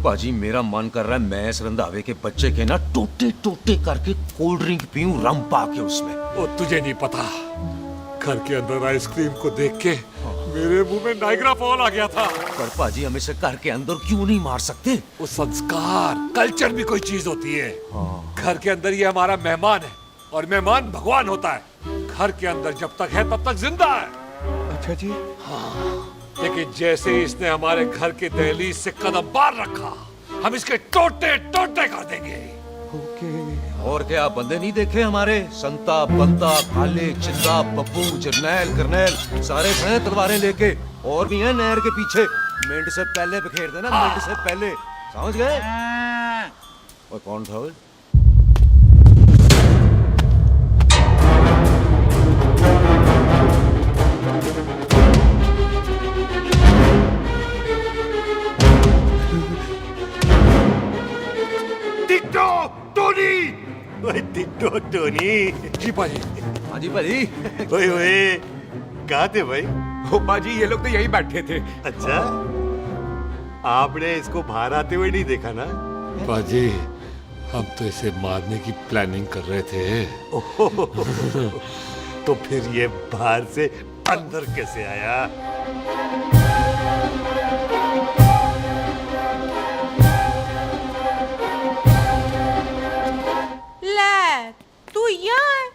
पाजी मेरा मन कर रहा है मैं इस रंधावे के बच्चे के ना टोटे टोटे करके कोल्ड ड्रिंक पीऊं, रम पा के उसमें। वो तुझे नहीं पता, घर के अंदर आइसक्रीम को देख के मेरे मुंह में नाइग्रा फॉल आ गया था। पर पाजी हम इसे घर के अंदर क्यों नहीं मार सकते? वो संस्कार कल्चर भी कोई चीज होती है। घर के अंदर ये हमारा मेहमान है और मेहमान भगवान होता है। घर के अंदर जब तक है तब तक जिंदा है। अच्छा जी। हाँ, लेकिन जैसे ही इसने हमारे घर के दहलीज से कदम बाहर रखा, हम इसके टोटे टोटे कर देंगे। और क्या आप बंदे नहीं देखे हमारे? संता, बंता, खाले, चिंदा, बब्बू, जरनैल, करनैल सारे हैं तलवारें लेके, और भी हैं नहर के पीछे। मिनट से पहले बिखेर देना, मिनट से पहले, समझ गए? और कौन था वो? Ditto Tony. ओए टिट्टो टोनी। जी भाई। हाँ जी भाई। ओए ओए, कहाँ थे भाई? ओ बाजी, ये लोग तो यही बैठे थे। अच्छा, आपने इसको बाहर आते हुए नहीं देखा ना? बाजी, हम तो इसे मारने की प्लानिंग कर रहे थे। तो फिर ये बाहर से अंदर कैसे आया? ले, तू यहाँ है?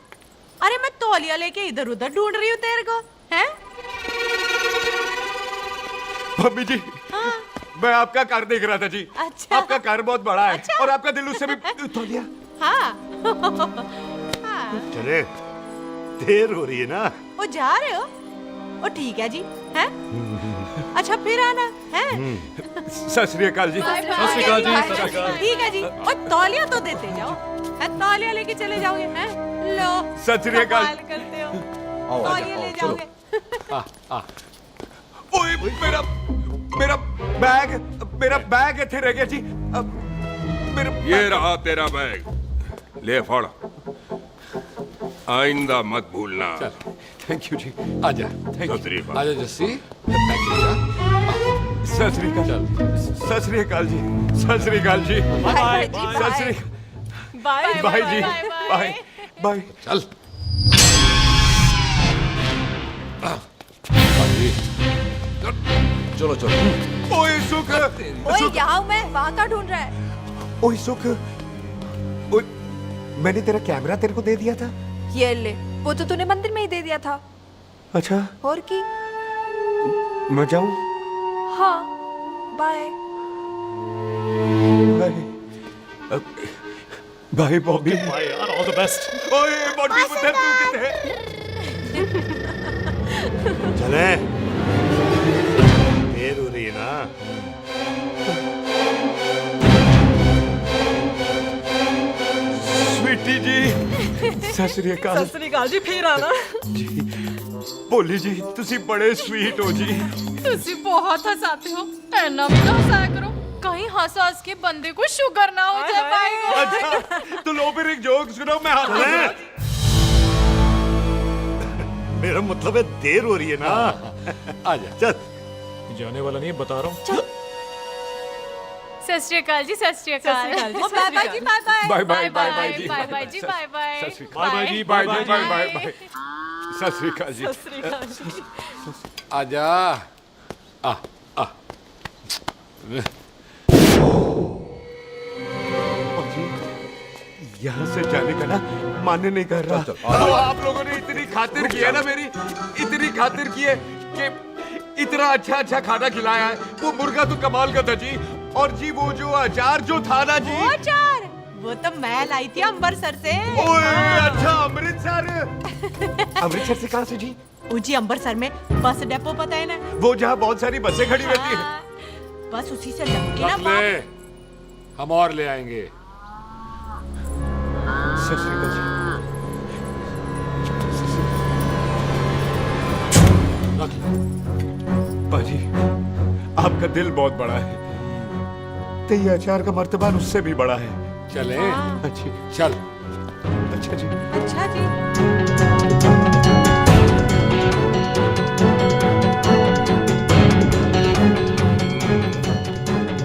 अरे मैं तौलिया लेके इधर उधर ढूंढ रही हूँ तेरे को, हैं? मम्मी जी, हाँ? मैं आपका कार देख रहा था जी। अच्छा। आपका कार बहुत बड़ा है। अच्छा। और आपका दिल उससे भी तौलिया। हाँ। चले, देर हो रही है ना? वो जा रहे हो? ओ ठीक है जी, हैं? अच्छा फिर आना, हैं? सत श्री अकाल जी। Bye bye. सत श्री अकाल जी। बाय सत श्री बाय। अकाल। ठीक है जी। और तौलिया तो देते जाओ, हैं? तौलिया लेके चले जाओगे, हैं? लो। सत श्री अकाल। कमाल करते हो। आओ, तौलिया ले चलो। जाओगे। ओए, मेरा बैग इथे रह गया जी। अब मेरा ये रहा तेरा बैग, ले फड़। आइंदा मत भूलना। थैंक यू जी। आजा। सत श्री अकाल। आजा जस्सी। सत श्री अकाल। सत श्री अकाल जी। सत श्री अकाल जी। बाय जी, सत श्री बाय बाय जी। Bye bye. चल। चलो चलो। ओए सुख। ओए यहाँ हूँ मैं, वहाँ का ढूंढ रहा है? ओए सुख, ओए, मैंने तेरा कैमरा तेरे को दे दिया था। ये ले, वो तो तूने मंदिर में ही दे दिया था। अच्छा, और की? मैं जाऊं? हाँ, bye. Bye. Bye Bobby. Bye यार, ऑल द बेस्ट। ओए बॉबी पुत्र, तू किथे? चले, देर हो रही है ना? सत श्री अकाल। सत श्री अकाल जी, फिर आना। ਭੋਲੀ ਜੀ ਤੁਸੀਂ ਬੜੇ ਸਵੀਟ ਹੋ ਜੀ। तुसी बहुत हंसाते हो, ऐना भी ना हंसाया करो, कहीं हंस हंस के बंदे को शुगर ना हो जाए भाई को। अच्छा तो लो फिर एक जोक सुनो, मैं मेरा मतलब है देर हो रही है ना। आजा चल। जाने वाला नहीं है, बता रहा हूँ। सत श्री अकाल जी, सत श्री अकाल। बाय बाय जी, bye bye. Bye bye bye bye जी, बाय बाय जी, बाय बाय। बाय बाय जी, bye bye bye bye bye. सत श्री अकाल जी। सत श्री अकाल जी। आजा। आ आ यहाँ से जाने का ना मन नहीं कर रहा। तो आप लोगों ने इतनी खातिर की है ना मेरी, इतनी खातिर की है कि इतना अच्छा अच्छा खाना खिलाया है। वो मुर्गा तो कमाल का था जी, और जी वो जो अचार जो था ना जी, वो अचार वो तो मैं लाई थी अमृतसर से। ओए अच्छा अमृतसर। अमृतसर से कहाँ से जी? जी अमृतसर में बस डिपो पता है ना, वो जहाँ बहुत सारी बसें खड़ी रहती है। बस उसी से लगती ना रख ले, हम और ले आएंगे। सत श्री अकाल जी। पाजी आपका दिल बहुत बड़ा है, तो ये अचार का मर्तबा उससे भी बड़ा है। चले अच्छी चल। अच्छा जी। अच्छा जी।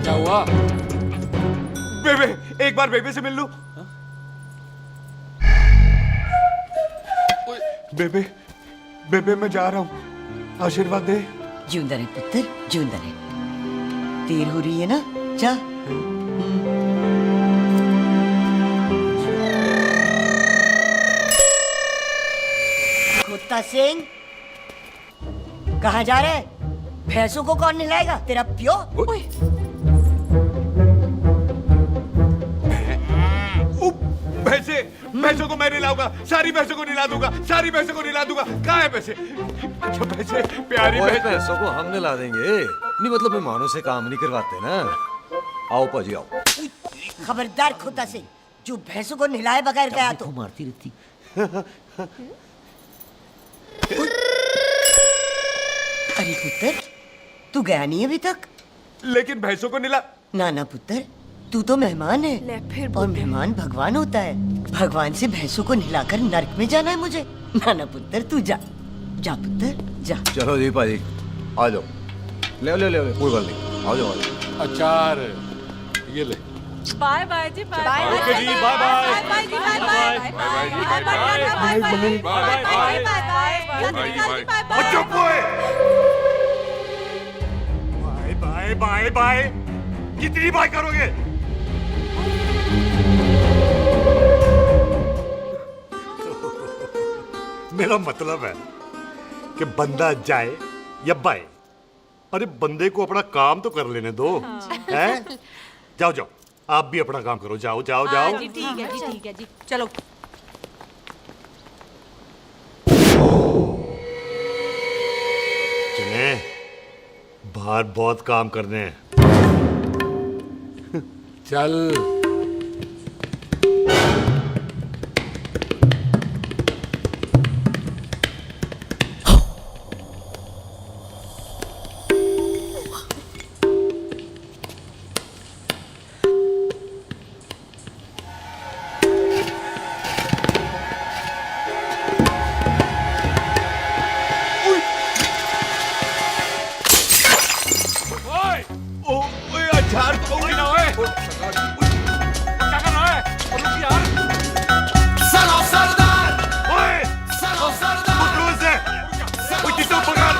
क्या हुआ? बेबे, एक बार बेबे से मिल लूं। बेबे बेबे मैं जा रहा हूँ, आशीर्वाद दे। जिंदा रहे पुत्र, जिंदा रहे। देर हो रही है ना, जा। कुत्ता सिंह, कहाँ जा रहे? भैंसों को कौन नहलाएगा? तेरा प्यो? भैंसों को मैं नहलाऊंगा, सारी भैंसों को नहला दूंगा, सारी भैंसों को नहला दूंगा। कहाँ है पैसे? अच्छा पैसे, प्यारी पैसों को हम नहला देंगे। नहीं मतलब मेहमानों से काम नहीं करवाते ना। आओ पाजी आओ। खबरदार कुत्ता सिंह, जो भैंसों को नहलाए बगैर गया तो मारती रहती। अरे पुत्र, तू गया नहीं अभी तक? लेकिन भैंसों को नहला। ना ना पुत्र, तू तो मेहमान है, और मेहमान भगवान होता है। भगवान से भैंसों को नहलाकर नरक में जाना है मुझे? ना ना पुत्र, तू जा, जा पुत्र जा। चलो जी पाजी, आ जाओ। ले ले ले, कोई बात नहीं, आ जाओ। अचार ये ले। बाय बाय जी, बाय बाय। ओके जी, बाय बाय। बाय जी, bye bye. Bye bye bye bye bye. चुप हुए। बाय बाय बाय बाय, कितनी बाय करोगे? मेरा मतलब है कि बंदा जाए या बाय, अरे बंदे को अपना काम तो कर लेने दो। हैं? जाओ जाओ, आप भी अपना काम करो। जाओ जाओ जाओ। जी ठीक है जी, ठीक है जी, चलो। चले, बाहर बहुत काम करने हैं। चल। अचार तो भी ना है। क्या कर रहा है? रुक यार। सलाम सरदार। ओए, सलाम सरदार। पकड़ो इसे। ओए टिट्टू पकड़।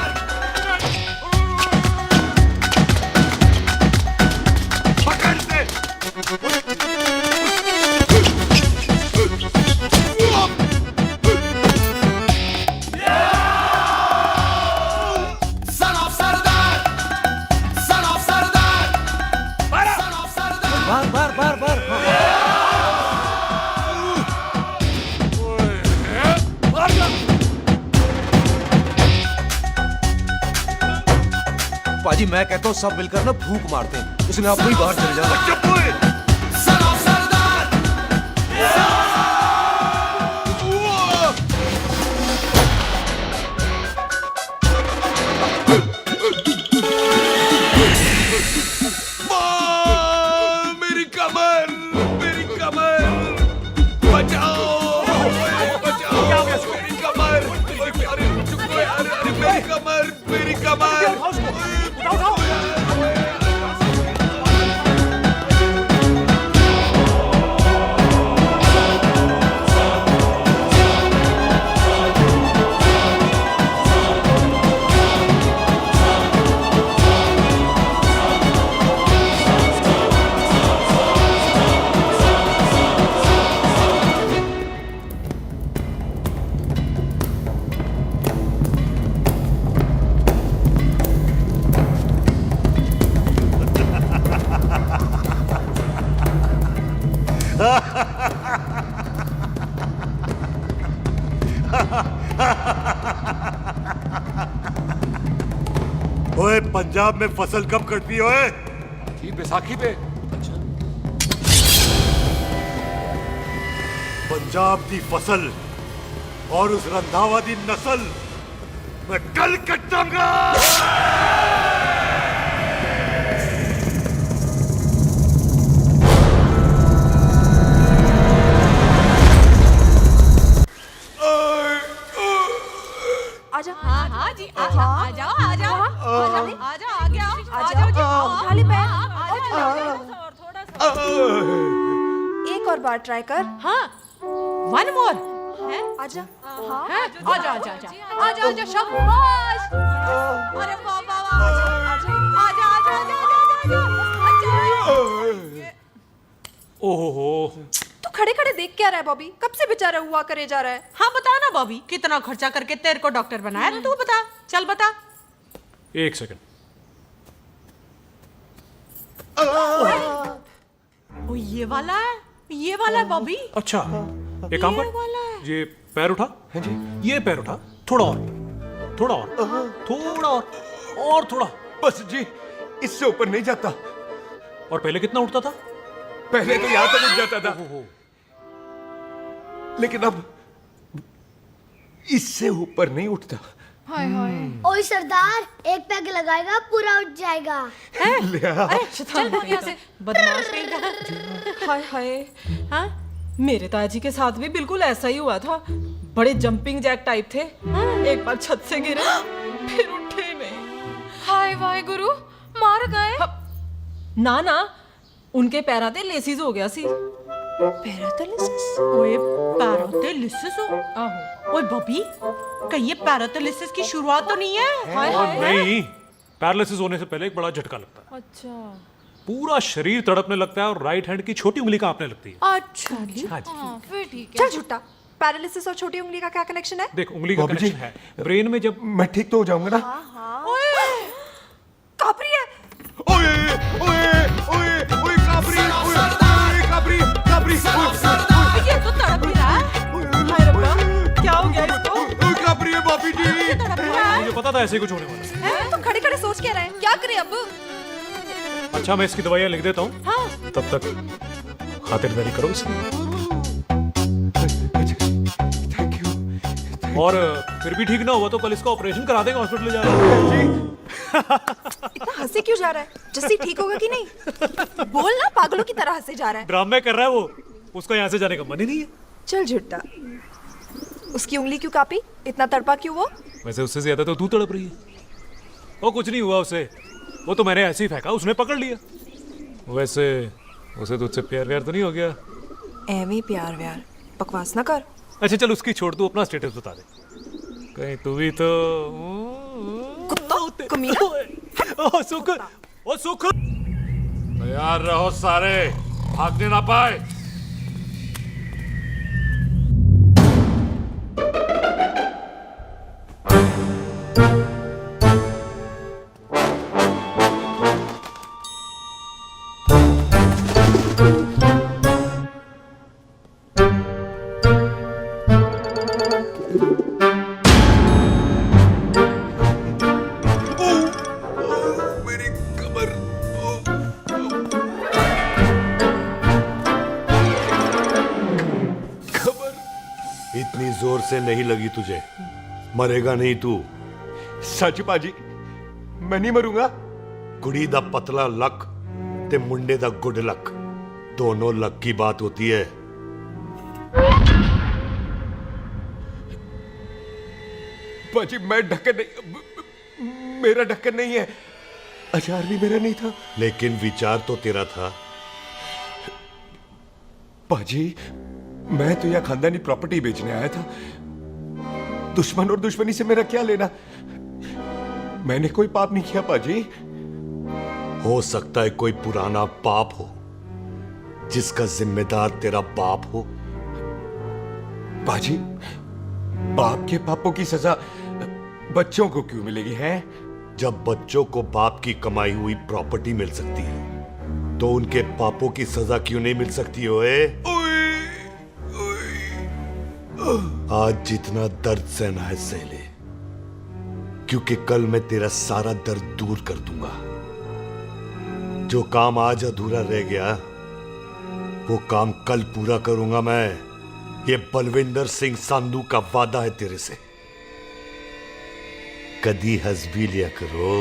पकड़ इसे। सलाम सरदार। सलाम सरदार। बार बार बार बार। पाजी मैं कहता हूँ सब मिलकर ना फूंक मारते हैं, उसने आप ही बाहर चले जाना। चुप हुए। सलाम सरदार। ओए पंजाब में फसल कब कटती है ओए? ये बैसाखी पे। पंजाब की फसल और उस रंधावा दी नस्ल मैं कल कटांगा। आजा। हाँ हाँ जी आजा आ जाओ आ जाओ आ जाओ आगे आओ आ जाओ जी उठा ले पैर एक और बार ट्राई कर। हाँ वन मोर है आजा। हाँ आजा आजा आजा आजा आजा शाबाश अरे वाह वाह वाह आजा आजा आजा आजा आजा ओहो तू खड़े खड़े देख क्या रहा है बॉबी? कब से बेचारा हुआ करे जा रहा है? हाँ बता ना बॉबी कितना खर्चा करके तेरे को डॉक्टर बनाया तू बता चल बता। एक सेकंड। ओ ये वाला है बॉबी। अच्छा एक काम कर, ये पैर उठा। हाँ जी। ये पैर उठा, थोड़ा और थोड़ा और थोड़ा और थोड़ा। बस जी इससे ऊपर नहीं जाता। और पहले कितना उठता था? पहले तो यहां तक उठ जाता था, लेकिन अब इससे ऊपर नहीं उठता। हाय हाय। ओए सरदार एक पैग लगाएगा पूरा उठ जाएगा। चल भाग यहाँ से बदमाश कहीं का। हाय हाय। हाँ मेरे ताजी के साथ भी बिल्कुल ऐसा ही हुआ था। बड़े जंपिंग जैक टाइप थे। एक बार छत से गिरे फिर उठे नहीं। हाय वाहे गुरु मार गए। ना ना उनके पैरा ते लेसिस हो गया सी। पैरालिसिस? ओए पैरालिसिस हो? आहो। ओए बॉबी कहीं ये पैरालिसिस की शुरुआत तो नहीं है? हाय हाय। नहीं, पैरालिसिस होने से पहले एक बड़ा झटका लगता है। अच्छा। पूरा शरीर तड़पने लगता है और राइट हैंड की छोटी उंगली कांपने लगती है। अच्छा जी। हाँ जी। फिर ठीक है। चल झूठा। पैरालिसिस और छोटी उंगली का क्या कनेक्शन है? देख उंगली का कनेक्शन है ब्रेन में। जब मैं ठीक तो हो जाऊंगा ना? ओए कापरी है। ओए ओए ओए ओए काबरी ओए काबरी काबरी ये तो तड़प ही रहा है। हाय रब्बा क्या हो गया इसको? ओए काबरी है बापी जी। मुझे पता था ऐसे कुछ होने वाला है। तुम खड़े खड़े सोच क्या रहे हैं? क्या करें अब? अच्छा मैं इसकी दवाइयाँ लिख देता हूँ। हाँ। तब तक खातिरदारी करो इसकी। और फिर भी ठीक ना हुआ तो कल इसका ऑपरेशन करा देंगे हॉस्पिटल जाकर। इतना हंसे क्यों जा रहा है? जस्सी ठीक होगा कि नहीं? बोल ना पागलों की तरह हंसे जा रहा है। ड्रामे कर रहा है वो। उसका यहाँ से जाने का मन ही नहीं है। चल झुट्टा। उसकी उंगली क्यों कापी? इतना तड़पा क्यों वो? वैसे उससे ज्यादा तो तू तड़प रही है। वो कुछ नहीं हुआ उसे, वो तो मैंने ऐसे ही फेंका, उसने पकड़ लिया। वैसे उसे तुझसे प्यार व्यार तो नहीं हो गया? एਵੇਂ प्यार व्यार बकवास ना कर। अच्छा चल उसकी छोड़, तू अपना स्टेटस बता दे। कहीं तू भी तो कुत्ता कमीना। ओ सुख, ओ सुख। तैयार रहो सारे, भागने ना पाए। इतनी जोर से नहीं लगी तुझे, मरेगा नहीं तू। सच बाजी मैं नहीं मरूंगा। कुड़ी दा पतला लक ते मुंडे दा गुड लक, दोनों लक की बात होती है। बाजी मैं ढके नहीं, मेरा ढक्कन नहीं है, अचार भी मेरा नहीं था। लेकिन विचार तो तेरा था। पाजी, मैं तो यह खानदानी प्रॉपर्टी बेचने आया था। दुश्मन और दुश्मनी से मेरा क्या लेना? मैंने कोई पाप नहीं किया पाजी। हो सकता है कोई पुराना पाप हो जिसका जिम्मेदार तेरा बाप हो। पाजी, बाप के पापों की सजा बच्चों को क्यों मिलेगी है? जब बच्चों को बाप की कमाई हुई प्रॉपर्टी मिल सकती है तो उनके पापों की सजा क्यों नहीं मिल सकती? ओए आज जितना दर्द सहना है सह ले, क्योंकि कल मैं तेरा सारा दर्द दूर कर दूंगा। जो काम आज अधूरा रह गया वो काम कल पूरा करूंगा मैं। ये बलविंदर सिंह संधू का वादा है तेरे से। कदी हंस भी लिया करो।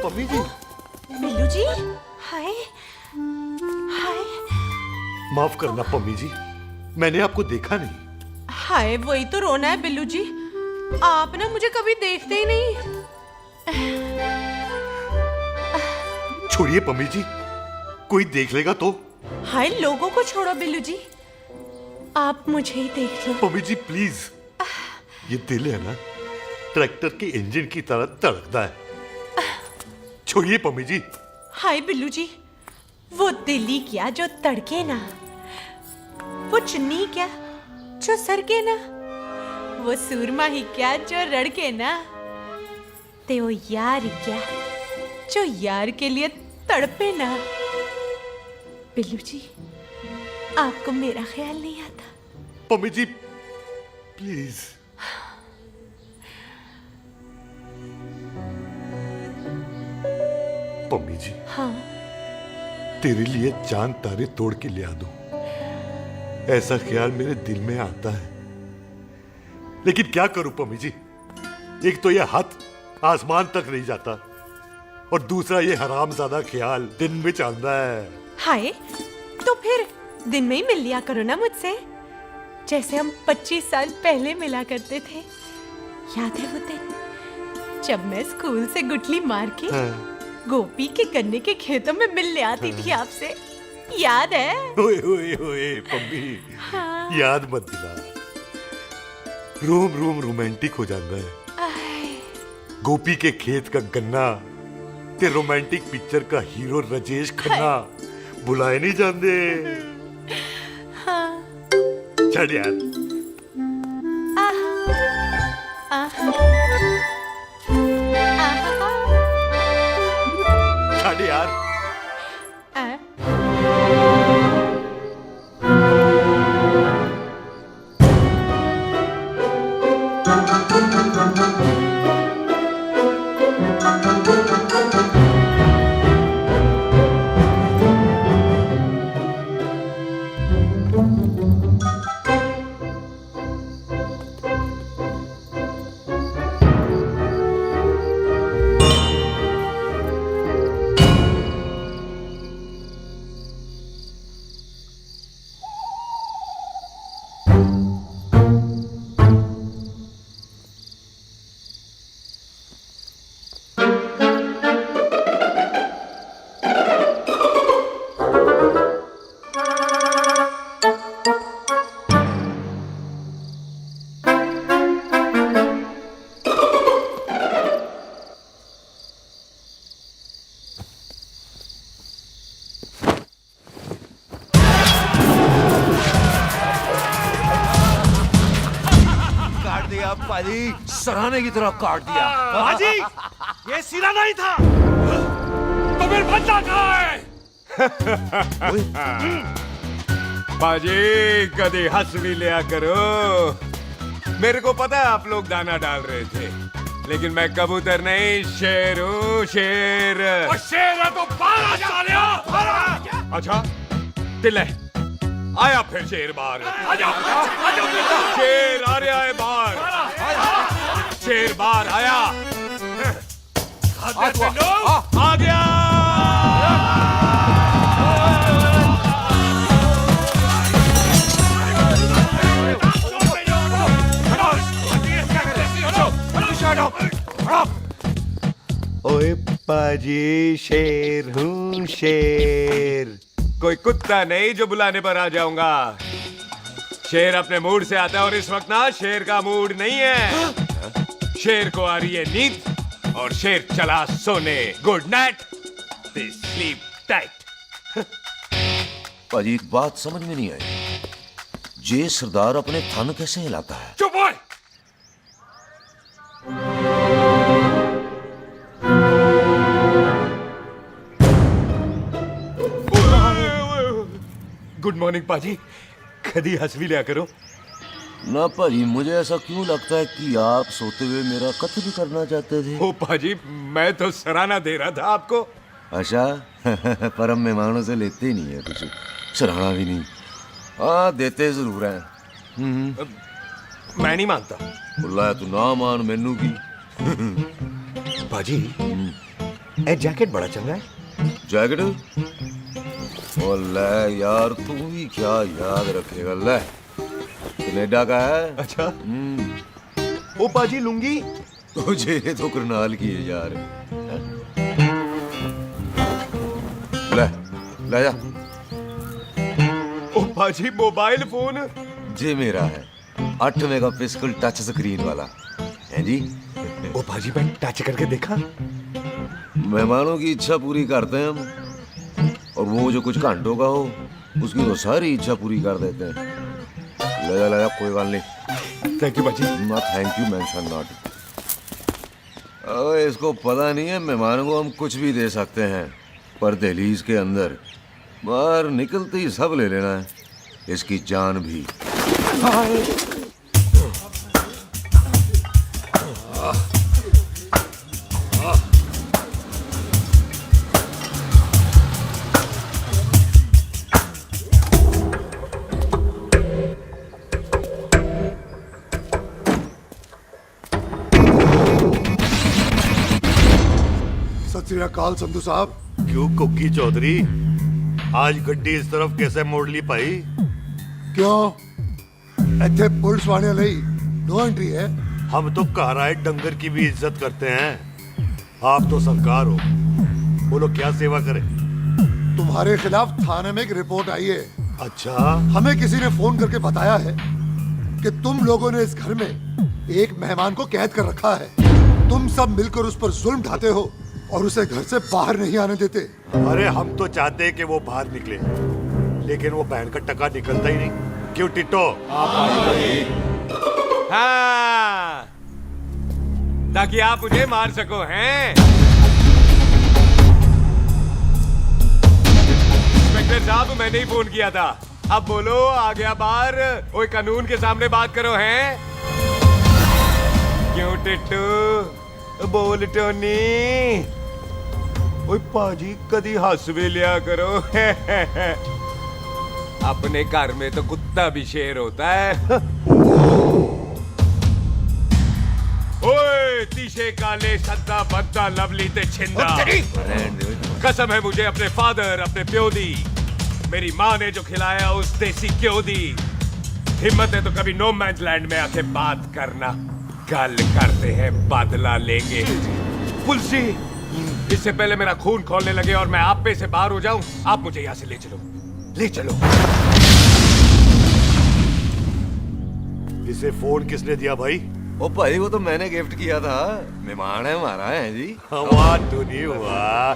मम्मी जी। बिल्लू जी, हाय हाय। माफ करना पम्मी जी, मैंने आपको देखा नहीं। हाय, वही तो रोना है बिल्लू जी। आप ना मुझे कभी देखते ही नहीं। छोड़िए पम्मी जी, कोई देख लेगा तो। हाय, लोगों को छोड़ो बिल्लू जी, आप मुझे ही देख लो। पम्मी जी प्लीज, ये दिल है ना, ट्रैक्टर के इंजन की तरह तड़कता है। छोड़िए पम्मी जी। हाय बिल्लू जी, वो दिल्ली क्या जो तड़के ना, वो चुन्नी क्या जो सरके ना, वो सूरमा ही क्या जो रड़के ना, ते वो यार क्या जो यार के लिए तड़पे ना। बिल्लू जी, आपको मेरा ख्याल नहीं आता? पम्मी जी प्लीज। पम्मी जी, हाँ, तेरे लिए चांद तारे तोड़ के ले आ दूं, ऐसा ख्याल मेरे दिल में आता है। लेकिन क्या करूं पम्मी जी, एक तो यह हाथ आसमान तक नहीं जाता और दूसरा ये हरामजादा ख्याल दिन में चांदा है। हाय, तो फिर दिन में ही मिल लिया करो ना मुझसे, जैसे हम 25 साल पहले मिला करते थे। याद है वो दिन जब मैं स्कूल से गुठली मार के गोपी के गन्ने के खेतों में मिलने आती थी आपसे? याद है? ओए ओए ओए पम्मी, हाँ। याद मत दिला, रोम रोम रोमांटिक हो जाता है। गोपी के खेत का गन्ना ते रोमांटिक पिक्चर का हीरो राजेश खन्ना बुलाए नहीं जाते। हाँ। चल यार। चल यार। सराहने की तरह काट दिया। बाजी, ये सिरा नहीं था। तो फिर बच्चा कहाँ है? बाजी, कभी हंस भी लिया करो। मेरे को पता है आप लोग दाना डाल रहे थे, लेकिन मैं कबूतर नहीं, शेर हूँ, शेर। और शेर है तो 12 सालिया। अच्छा, दिल है आया फिर शेर बाहर। आजा, शेर आ रहा है बाहर। शेर बाहर आया। आ गया। पाजी शेर हूँ शेर। कोई कुत्ता नहीं जो बुलाने पर आ जाऊंगा। शेर अपने मूड से आता है और इस वक्त ना शेर का मूड नहीं है। शेर को आ रही है नींद और शेर चला सोने। Good night, sleep tight. भाजी एक बात समझ में नहीं आई, जे सरदार अपने थन कैसे हिलाता है? चुप हो। गुड मॉर्निंग पाजी, कदी हंस भी लिया करो। ना भाजी, मुझे ऐसा क्यों लगता है कि आप सोते हुए मेरा कत्ल करना चाहते थे? ओ पाजी, मैं तो सराहना दे रहा था आपको। अच्छा पर हम मेहमानों से लेते ही नहीं है कुछ, सराहना भी नहीं। हाँ देते जरूर हैं। मैं नहीं मानता। बोला तू ना मान मैनू की। पाजी ए जैकेट बड़ा चंगा है। जैकेट? ओ ले यार, तू भी क्या याद रखेगा। ले कनेडा का है। अच्छा। ओ पाजी लुंगी तुझे तो करनाल की है यार। ले ले जा। ओ पाजी मोबाइल फोन जे मेरा है, 8 मेगापिक्सल टच स्क्रीन वाला है जी। ओ पाजी मैं टच करके देखा। मेहमानों की इच्छा पूरी करते हैं हम, और वो जो कुछ घंटों का हो उसकी तो सारी इच्छा पूरी कर देते हैं। ले जा कोई बात नहीं। थैंक यू पाजी। Not thank you mention not. इसको पता नहीं है मेहमानों को हम कुछ भी दे सकते हैं, पर दहलीज के अंदर बाहर निकलते ही सब ले लेना है, इसकी जान भी। सत श्री अकाल संधू साहब। क्यों कुक्की चौधरी, आज गड्डी इस तरफ कैसे मोड़ ली पाई? क्यों इतने पुलिस वाले नहीं नो एंट्री है? हम तो कहराए डंगर की भी इज्जत करते हैं। आप तो सरकार हो, बोलो क्या सेवा करें? तुम्हारे खिलाफ थाने में एक रिपोर्ट आई है। अच्छा। हमें किसी ने फोन करके बताया है कि तुम लोगों ने इस घर में एक मेहमान को कैद कर रखा है। तुम सब मिलकर उस पर जुल्म ढाते हो और उसे घर से बाहर नहीं आने देते। अरे हम तो चाहते हैं कि वो बाहर निकले, लेकिन वो बहन का टका निकलता ही नहीं। क्यों टिट्टो? हाँ, ताकि आप मुझे मार सको। हैं इंस्पेक्टर साहब, मैंने ही फोन किया था। अब बोलो, आ गया बाहर? ओए कानून के सामने बात करो। हैं क्यों टिट्टू? बोल टोनी। ओए पाजी कदी हंस भी लिया करो। अपने घर में तो कुत्ता भी शेर होता है। ओए तीशे काले सद्दा बद्दा लवली ते छिंदा, कसम है मुझे अपने फादर, अपने प्यो दी, मेरी माँ ने जो खिलाया उस देसी क्यों दी। हिम्मत है तो कभी नो मैंस लैंड में आके बात करना। गल करते हैं बदला लेंगे। पुलसी, इससे पहले मेरा खून खोलने लगे और मैं आप पे से बाहर हो जाऊं, आप मुझे यहाँ से ले चलो, ले चलो। इसे फोन किसने दिया भाई? ओ भाई वो तो मैंने गिफ्ट किया था, मेहमान है हमारा है जी। वाह टोनी वाह,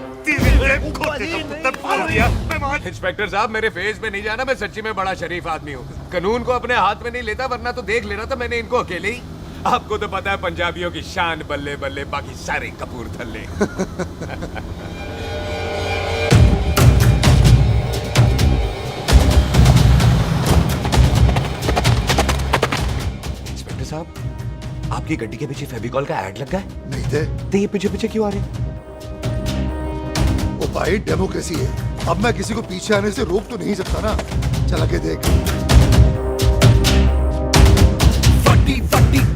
इंस्पेक्टर साहब मेरे फेस पे नहीं जाना, मैं सच्ची में बड़ा शरीफ आदमी हूँ। कानून को अपने हाथ में नहीं लेता, वरना तो देख लेना था मैंने इनको अकेले ही। आपको तो पता है पंजाबियों की शान बल्ले बल्ले, बाकी सारे कपूरथले। इंस्पेक्टर साहब, आपकी गड्डी के पीछे फेविकॉल का ऐड लग गया है? नहीं थे। तो ये पीछे पीछे क्यों आ रहे? ओ भाई डेमोक्रेसी है, अब मैं किसी को पीछे आने से रोक तो नहीं सकता ना। चला के देख।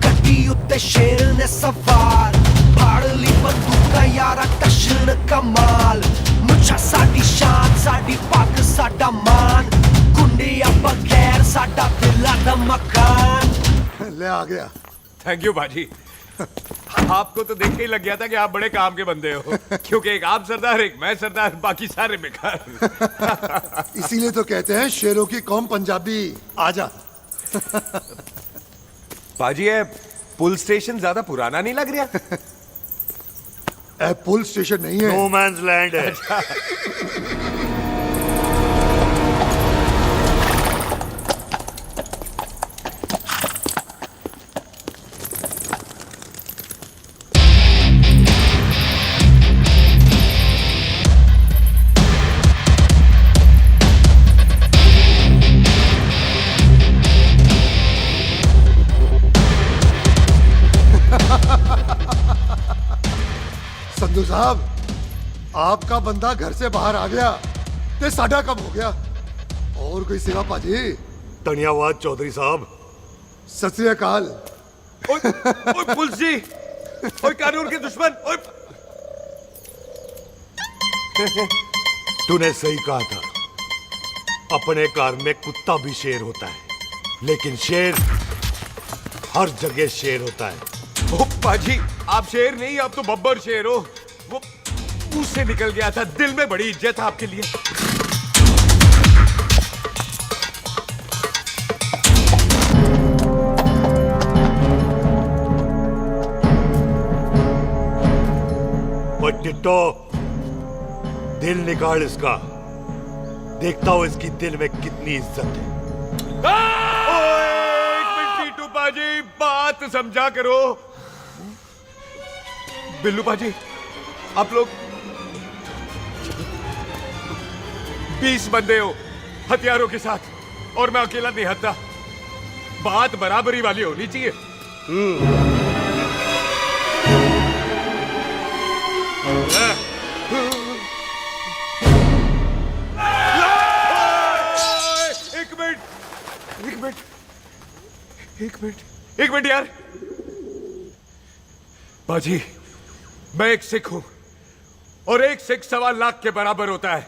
गड्डी उत्ते शेर ने सवार, फाड़ ली बंदूका यारा टशन कमाल। मुझा साडी शान, साडी पग, साडा मान, गुंडिया बगैर साडा दिला दा मकान। ले आ गया। थैंक यू बाजी। आपको तो देख के ही लग गया था कि आप बड़े काम के बंदे हो, क्योंकि एक आप सरदार, एक मैं सरदार, बाकी सारे बेकार। इसीलिए तो कहते हैं शेरों की कौम पंजाबी। आजा। पाजी, ये पुल स्टेशन ज्यादा पुराना नहीं लग रहा? पुल स्टेशन नहीं है, नो मैंस लैंड है। संधू साहब, आपका बंदा घर से बाहर आ गया ते साडा कम हो गया। और कोई सेवा पाजी? धन्यवाद चौधरी साहब। सत श्री अकाल। ओए पुलिस जी, ओए कानून के दुश्मन, ओए। तूने सही कहा था, अपने घर में कुत्ता भी शेर होता है, लेकिन शेर हर जगह शेर होता है। ओ पाजी, आप शेर नहीं, आप तो बब्बर शेर हो। वो मुंह से निकल गया था, दिल में बड़ी इज्जत है आपके लिए। वो टिट्टो, दिल निकाल इसका, देखता हूं इसकी दिल में कितनी इज्जत है। एक मिनट टीटू पाजी, बात समझा करो। बिल्लू पाजी, आप लोग 20 बंदे हो हथियारों के साथ, और मैं अकेला नहीं हत्या। बात बराबरी वाली होनी चाहिए। एक मिनट यार। बाजी, मैं एक सिख हूं, और एक सिख 1.25 लाख के बराबर होता है।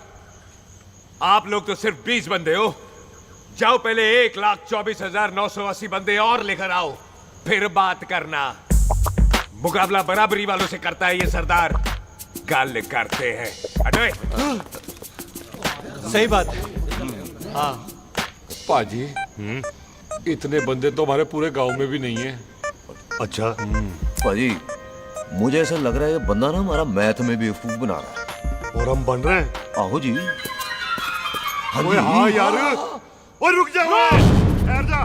आप लोग तो सिर्फ 20 बंदे हो। जाओ पहले 1,24,980 बंदे और लेकर आओ, फिर बात करना। मुकाबला बराबरी वालों से करता है ये सरदार, गाल करते हैं। हटो। सही बात है। हाँ पाजी, इतने बंदे तो हमारे पूरे गांव में भी नहीं है। अच्छा पाजी, मुझे ऐसा लग रहा है ये बंदा ना हमारा मैथ में बेवकूफ बना रहा है। और हम बन रहे हैं? आहो जी। ओए हाँ यार, और रुक जा, ठहर जा।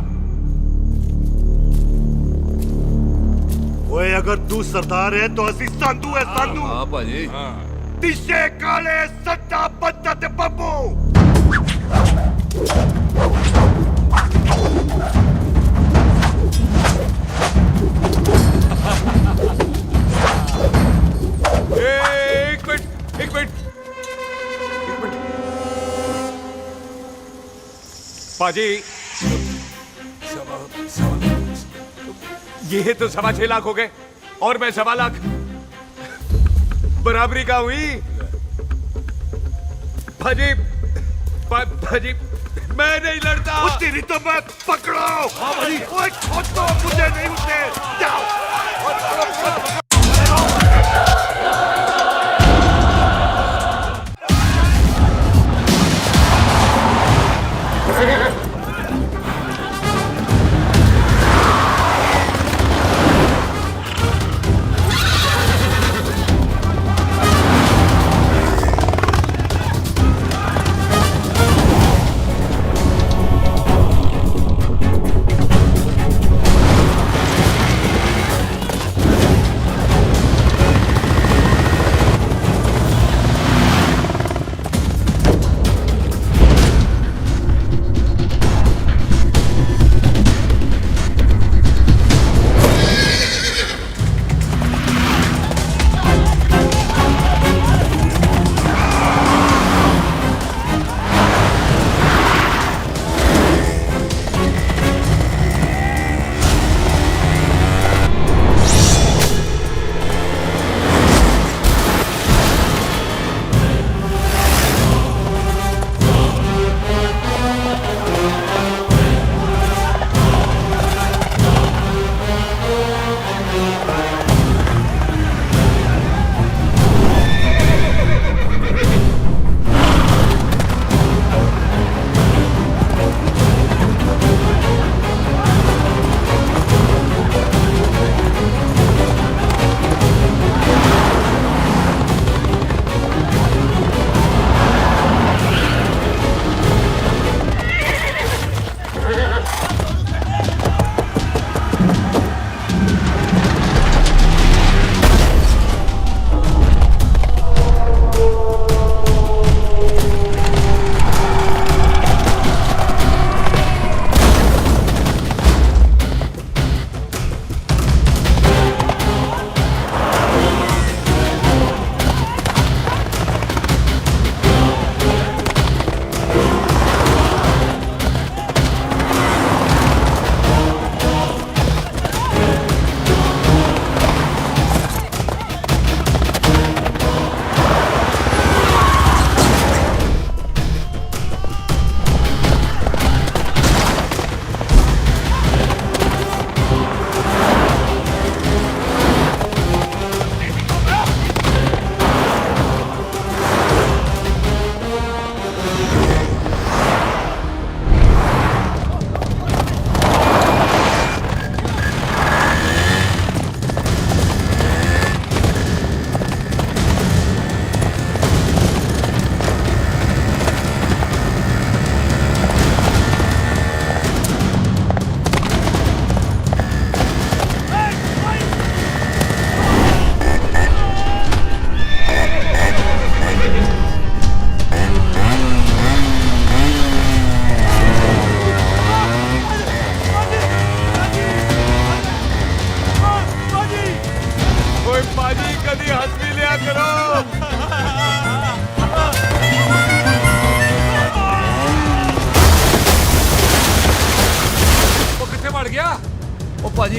ओए अगर तू सरदार है तो असी संधू है, संधू। हाँ पाजी। दिशे काले सट्टा बद्दा ते बब्बू। एक मिनट। पाजी, ये तो 6.25 लाख हो गए, और मैं 1.25 लाख। बराबरी का हुई। भाजी, भाजी, मैं नहीं लड़ता। तेरी तो मैं पकड़ो। हाँ भाजी। ओए छोड़ो, मुझे नहीं उठने। जाओ।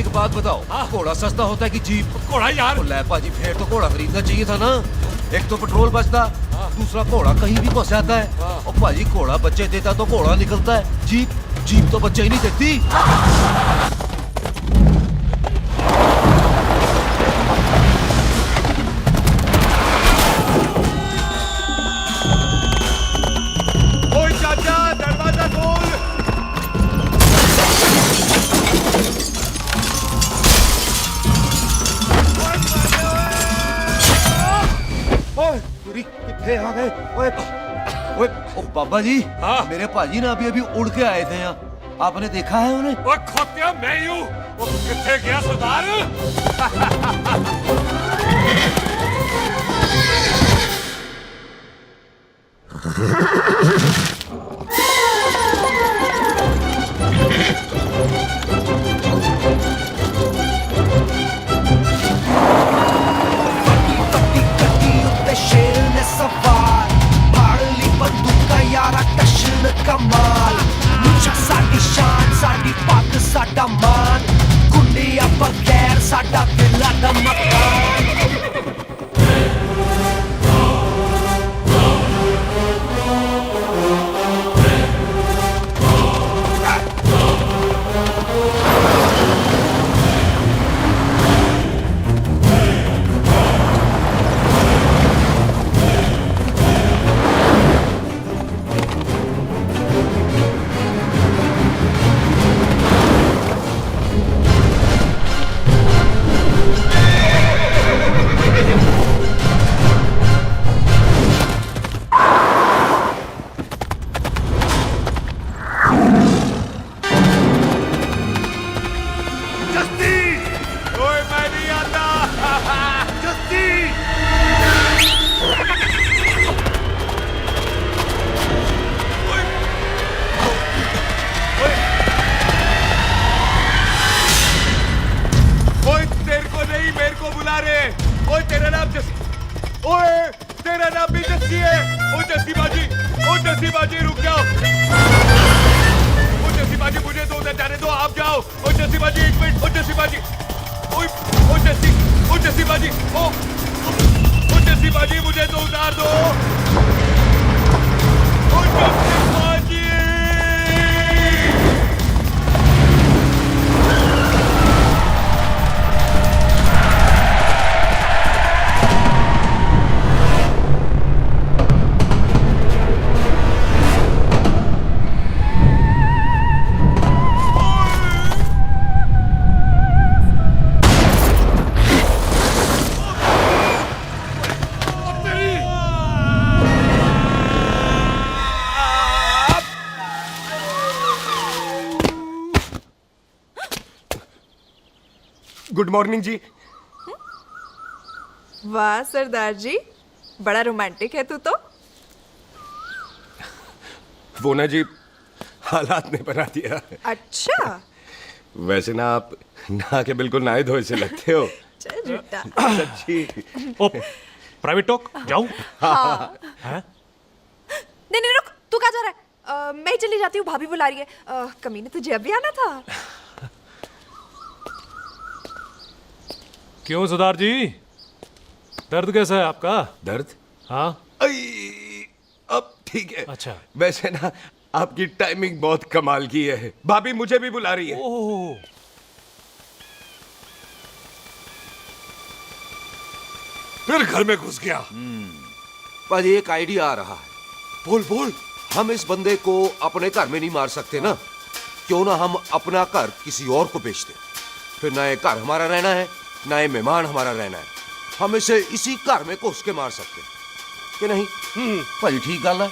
एक बात बताओ, घोड़ा सस्ता होता है कि जीप? घोड़ा यार। ले पाजी, फिर तो घोड़ा खरीदना चाहिए था ना। एक तो पेट्रोल बचता, दूसरा घोड़ा कहीं भी फंस जाता है। और पाजी घोड़ा बच्चे देता तो घोड़ा निकलता है, जीप तो बच्चे ही नहीं देती। ओए चाचा, दरवाजा खोल। कितने आ गए? ओए ओ बाबा जी, मेरे पाजी ना अभी उड़ के आए थे यहाँ, आपने देखा है उन्हें? ओए खोतिया, मैं ही हूँ। वो कितने गया सरदार? शेर ने सवार फाड़ ली बंदूक यारा, टशन कमाल। मुझा साडी शान, साडी पग, साडा मान, गुंडिया बगैर साडा दिला दा मकान। गुड मॉर्निंग जी। वाह सरदार जी, बड़ा रोमांटिक है तू तो। वो ना जी, हालात ने बना दिया। अच्छा। वैसे ना आप नहा के बिल्कुल नहाए धोए से लगते हो। चल झूठा। सच्ची। ओ, प्राइवेट टॉक जाऊं? हाँ। हैं? नहीं रुक, तू कहाँ जा रहा है? मैं ही चली जाती हूँ, भाभी बुला रही है। कमीने तुझे अभी आना था। क्यों सरदार जी, दर्द कैसा है आपका? दर्द? हाँ। अब ठीक है। अच्छा। वैसे ना आपकी टाइमिंग बहुत कमाल की है। भाभी मुझे भी बुला रही है। ओह। फिर घर में घुस गया। पाजी एक आइडिया आ रहा है। बोल बोल। हम इस बंदे को अपने घर में नहीं मार सकते ना, क्यों ना हम अपना घर किसी और को बेच दें। फिर ना ये घर हमारा रहना है, ना ये मेहमान हमारा रहना है। हम इसे इसी घर में घुस के मार सकते हैं कि नहीं? भाजी ठीक गल है।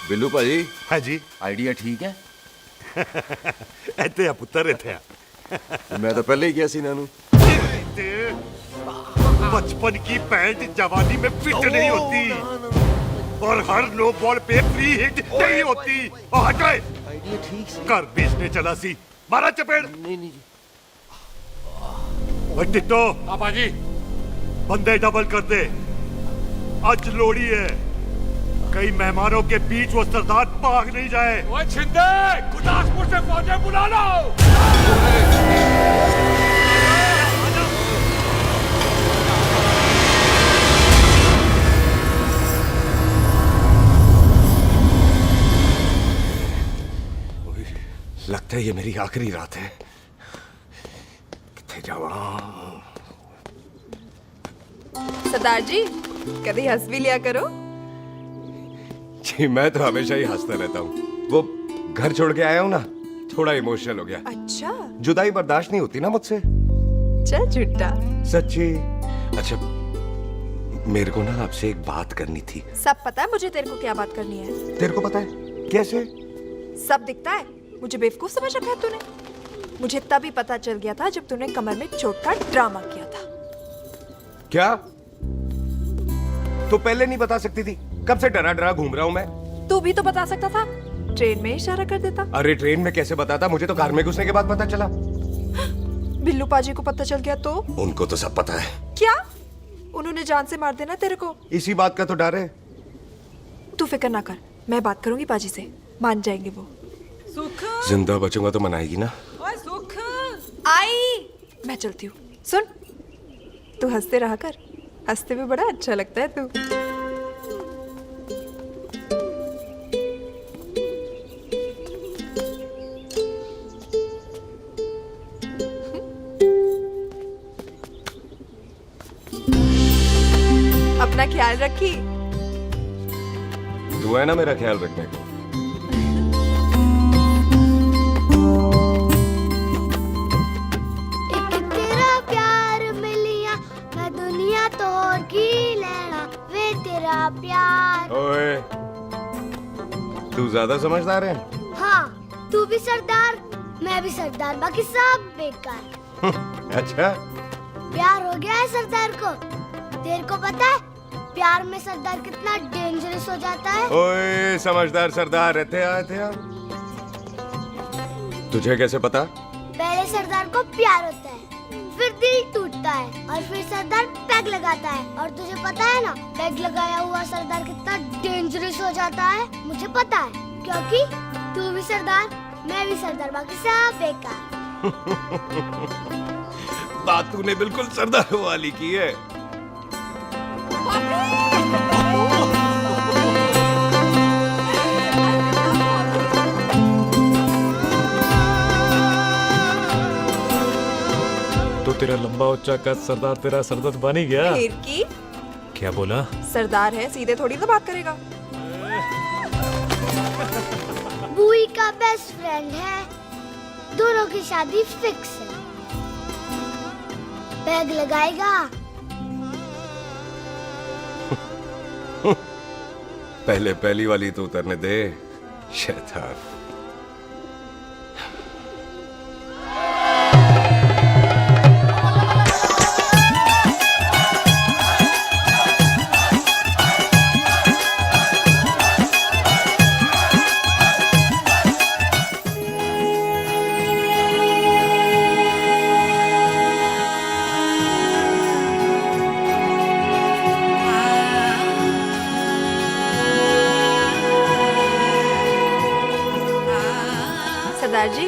बिल्लू भाजी। हाँ जी। आइडिया ठीक है। ਇੱਥੇ ਆ ਪੁੱਤਰ ਇੱਥੇ ਆ। मैं तो पहले ही गया सी नानू। बचपन की पैंट जवानी में फिट नहीं होती और हर नो बॉल पे फ्री हिट नहीं होती। हट गए। आइडिया ठीक से। घर बेचने चला सी, मारा चपेड़। नहीं नहीं जी। टिट्टो। पापा जी। बंदे डबल कर दे, आज लोड़ी है। कई मेहमानों के बीच वो सरदार भाग नहीं जाए। ओए छिंदे, गुरदासपुर से फौजें बुला लो। लगता है ये मेरी आखिरी रात है। किथे जावा? सरदार जी कभी हंस भी लिया करो। जी मैं तो हमेशा ही हंसता रहता हूँ। वो घर छोड़ के आया हूँ ना, थोड़ा इमोशनल हो गया। अच्छा जुदाई बर्दाश्त नहीं होती ना मुझसे। चल झूठा। सच्ची। अच्छा मेरे को ना आपसे एक बात करनी थी। सब पता है मुझे तेरे को क्या बात करनी है। तेरे को पता है? कैसे? सब दिखता है। मुझे बेवकूफ समझ रखा है तूने। मुझे तभी पता चल गया था जब तूने कमर में चोट का ड्रामा किया था। क्या? तो पहले नहीं बता सकती थी? कब से डरा डरा घूम रहा हूँ मैं। तू भी तो बता सकता था, ट्रेन में इशारा कर देता। अरे ट्रेन में कैसे बताता? मुझे तो कार में घुसने के बाद पता चला। बिल्लू पाजी को पता चल गया तो? उनको तो सब पता है। क्या? उन्होंने जान से मार देना तेरे को। इसी बात का तो डर है। तू फिक्र ना कर, मैं बात करूंगी पाजी से, मान जाएंगे वो। सुख जिंदा बचूंगा तो मनाएगी ना? ओए सुख आई मैं चलती हूँ। सुन तू हंसते रहा कर, हंसते में बड़ा अच्छा लगता है तू। अपना ख्याल रखी। तू है ना मेरा ख्याल रखने को। एक तेरा प्यार मिलिया मैं दुनिया तोड़ की लेना वे तेरा प्यार। ओए तू ज्यादा समझदार है। हाँ तू भी सरदार मैं भी सरदार, बाकी सब बेकार। अच्छा प्यार हो गया है सरदार को। तेरे को पता है प्यार में सरदार कितना डेंजरस हो जाता है। ओए समझदार सरदार रहते आते हैं। तुझे कैसे पता? पहले सरदार को प्यार होता है, फिर दिल टूटता है और फिर सरदार पैग लगाता है। और तुझे पता है ना पैग लगाया हुआ सरदार कितना डेंजरस हो जाता है। मुझे पता है क्योंकि तू भी सरदार मैं भी सरदार, बाकी सब बेकार। बात तूने बिल्कुल सरदार वाली की है। तो तेरा लंबा उच्चा कद सरदार तेरा सरदर्द बन ही गया। फिर की क्या बोला? सरदार है सीधे थोड़ी ना बात करेगा। बुई का बेस्ट फ्रेंड है, दोनों की शादी फिक्स है। पैग लगाएगा। पहले पहली वाली तो उतरने दे शैतान। सरदार जी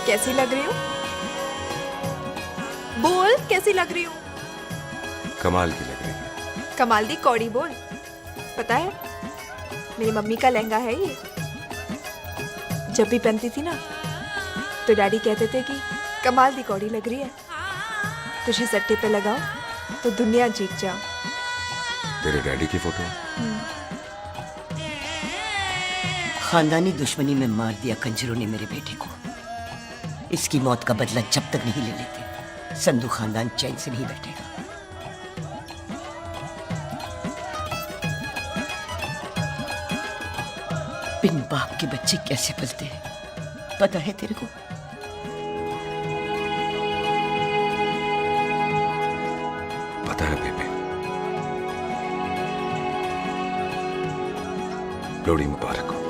कैसी लग रही हूँ? बोल कैसी लग रही हूँ? कमाल की लग रही है। कमाल दी कौड़ी बोल। पता है मेरी मम्मी का लहंगा है ये। जब भी पहनती थी ना तो डैडी कहते थे कि कमाल दी कौड़ी लग रही है, तुझे सट्टे पे लगाओ तो दुनिया जीत जाओ। तेरे डैडी की फोटो? खानदानी दुश्मनी में मार दिया कंजरों ने मेरे बेटे को। इसकी मौत का बदला जब तक नहीं ले लेते संधू खानदान चैन से नहीं बैठेगा। बिन बाप के बच्चे कैसे पलते हैं पता है तेरे को? पता है बेबे। लोहड़ी मुबारक हो।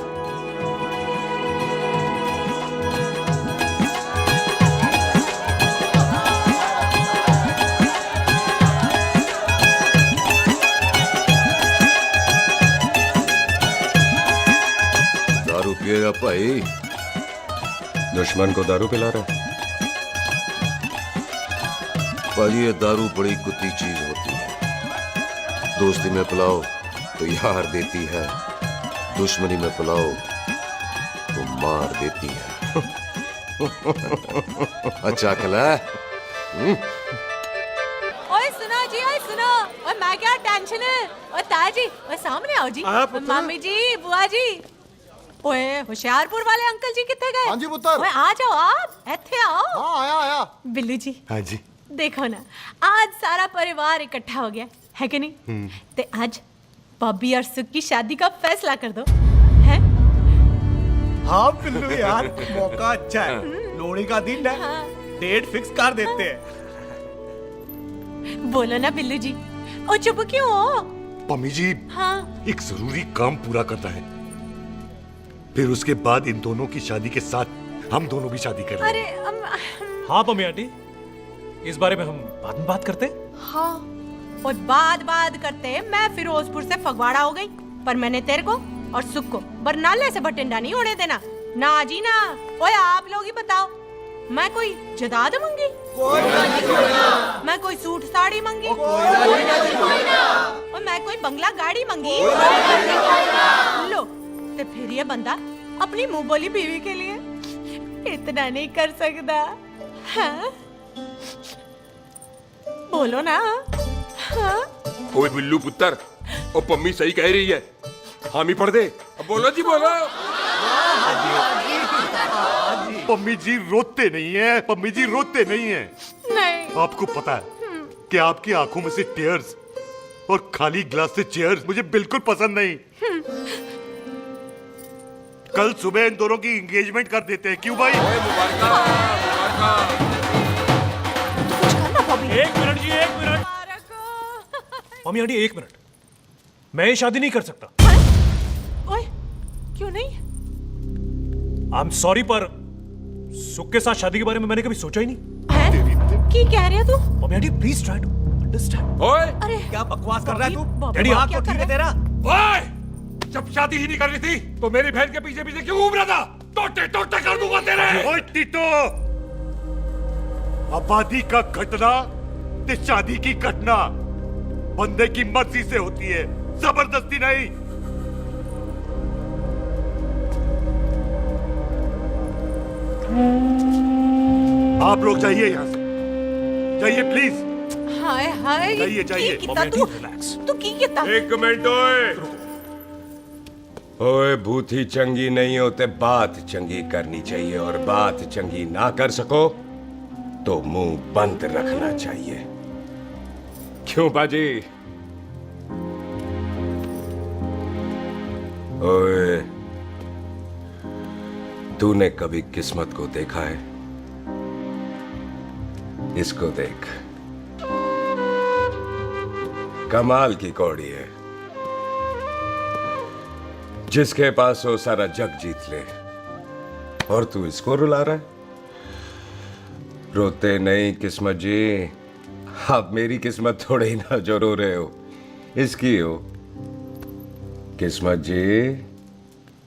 दारू पिएगा भाई? दुश्मन को दारू पिला रहा है? पाजी ये दारू बड़ी कुत्ती चीज होती है। दोस्ती में पिलाओ तो यार देती है, दुश्मनी में पिलाओ तो मार देती है। अच्छा खला। ओए सुनो जी, ओए सुनो, ओए मैं क्या टेंशन है, ओए ताया जी, ओए सामने आओ जी, मामी जी, बुआ जी, ओए होशियारपुर वाले अंकल जी कितने गए? हाँ जी पुत्र। ओए आ जाओ आप, ऐथे आओ। हाँ आया आया। बिल्लू जी। हाँ जी। देखो ना, आज सारा परिवार इकट्ठा हो गया है कि नहीं? ते आज बॉबी और सुख की शादी का फैसला कर दो, हैं? हाँ बिल्लू यार, मौका अच्छा है, लोहड़ी का दिन है, डेट फिक्स कर देते हैं। बोलो ना बिल्लू जी, ओ चुप क्यों हो? पम्मी जी, हाँ एक जरूरी काम पूरा करना है, फिर उसके बाद इन दोनों की शादी के साथ हम दोनों भी शादी करेंगे। अरे हाँ पम्मी आंटी, इस बारे में हम बाद में बात करते। हाँ और बात करते, मैं फिरोजपुर से फगवाड़ा हो गई, पर मैंने तेरे को और सुख को बरनाले से भटिंडा नहीं होने देना। ना जी ना। ओए आप लोग ही बताओ, मैं कोई जदाद मंगी? मैं कोई सूट साड़ी मंगी? और मैं कोई बंगला गाड़ी मंगी? लो, तो फिर ये बंदा अपनी मुंह बोली बीवी के लिए इतना नहीं कर सकता, हाँ? बोलो ना। हाँ? ओए बिल्लू पुत्र, ओ पम्मी सही कह रही है, हामी पढ़ दे। अब बोलो जी बोलो। पम्मी जी रोते नहीं है, पम्मी जी रोते नहीं है। नहीं। आपको पता है कि आपकी आंखों में से टीयर्स और खाली ग्लास से चेयर्स मुझे बिल्कुल पसंद नहीं। कल सुबह इन दोनों की एंगेजमेंट कर देते हैं, क्यों भाई? एक मिनट जी, एक मिनट। मम्मी आंटी एक मिनट, मैं ये शादी नहीं कर सकता। ओए, क्यों नहीं? आई एम सॉरी, पर सुख के साथ शादी के बारे में मैंने कभी सोचा ही नहीं। हैं? की कह रहे हो तू? Mummy aunty please try to understand. ओए अरे क्या बकवास कर रहा है तू? डैडी आप तो ठीक है तेरा। ओए, जब शादी ही नहीं करनी थी तो मेरी बहन के पीछे पीछे क्यों घूम रहा था? टोटे टोटे कर दूंगा तेरे। ओए टीटो, आबादी का घटना ते शादी की घटना बंदे की मर्जी से होती है, जबरदस्ती नहीं। आप लोग जाइए यहाँ से, जाइए प्लीज। हाय हाय, जाइए जाइए। की कितना तू की कितना? एक मिनट ओए। ओए भूथी चंगी नहीं होते, बात चंगी करनी चाहिए, और बात चंगी ना कर सको तो मुंह बंद रखना चाहिए। क्यों बाजी? ओए, तूने कभी किस्मत को देखा है? इसको देख, कमाल की कौड़ी है, जिसके पास हो सारा जग जीत ले, और तू इसको रुला रहा है? रोते नहीं किस्मत जी, आप मेरी किस्मत थोड़े ही ना जो रो रहे हो, इसकी हो। किस्मत जी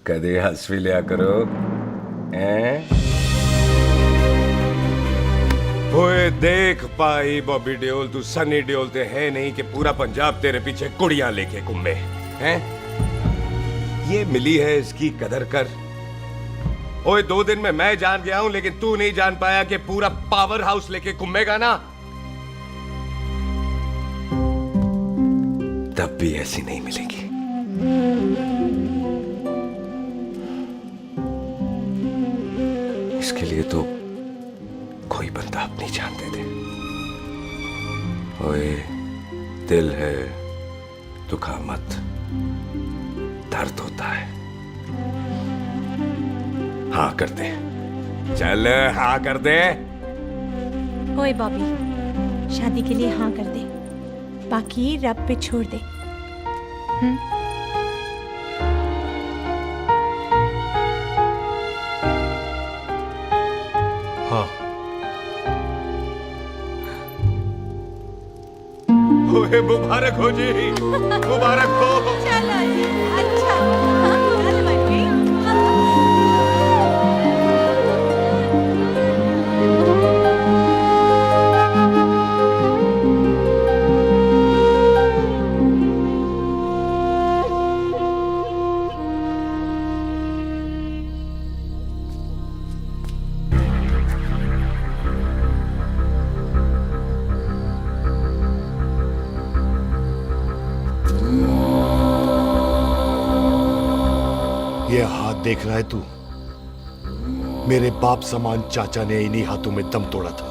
कदे हंस भी लिया करो, हैं? ओए देख पाई बॉबी देओल, तू सनी देओल ते है नहीं कि पूरा पंजाब तेरे पीछे कुड़ियां लेके घूमे, हैं? ये मिली है, इसकी कदर कर। ओए 2 दिन में मैं जान गया हूं, लेकिन तू नहीं जान पाया कि पूरा पावर हाउस लेके घूमेगा ना, तब भी ऐसी नहीं मिलेगी। इसके लिए तो कोई बंदा अपनी जान दे दे। ओए दिल है, दुखा मत, दर्द होता है। हाँ कर दे, चल हाँ कर दे। ओए बॉबी, शादी के लिए हाँ कर दे, बाकी रब पे छोड़ दे। हाँ। ओए मुबारक हो जी, मुबारक हो। चलो जी, अच्छा, चल बच्ची। देख रहा है तू? मेरे बाप समान चाचा ने इन्हीं हाथों में दम तोड़ा था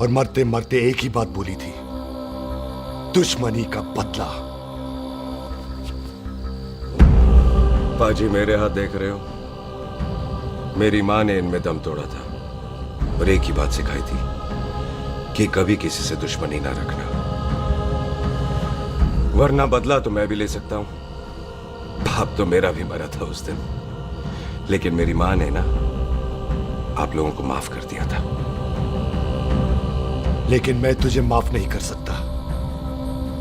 और मरते मरते एक ही बात बोली थी, दुश्मनी का बदला। पाजी मेरे हाथ देख रहे हो? मेरी माँ ने इनमें दम तोड़ा था और एक ही बात सिखाई थी कि कभी किसी से दुश्मनी ना रखना, वरना बदला तो मैं भी ले सकता हूं। बाप तो मेरा भी मरा था उस दिन, लेकिन मेरी माँ ने ना आप लोगों को माफ कर दिया था। लेकिन मैं तुझे माफ नहीं कर सकता।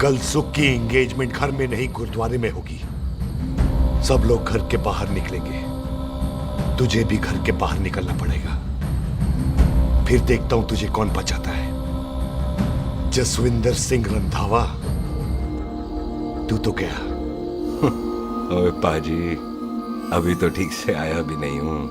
कल सुख की एंगेजमेंट घर में नहीं गुरुद्वारे में होगी। सब लोग घर के बाहर निकलेंगे, तुझे भी घर के बाहर निकलना पड़ेगा। फिर देखता हूं तुझे कौन बचाता है। जसविंदर सिंह रंधावा, तू तो क्या? ओए पाजी, अभी तो ठीक से आया भी नहीं हूं।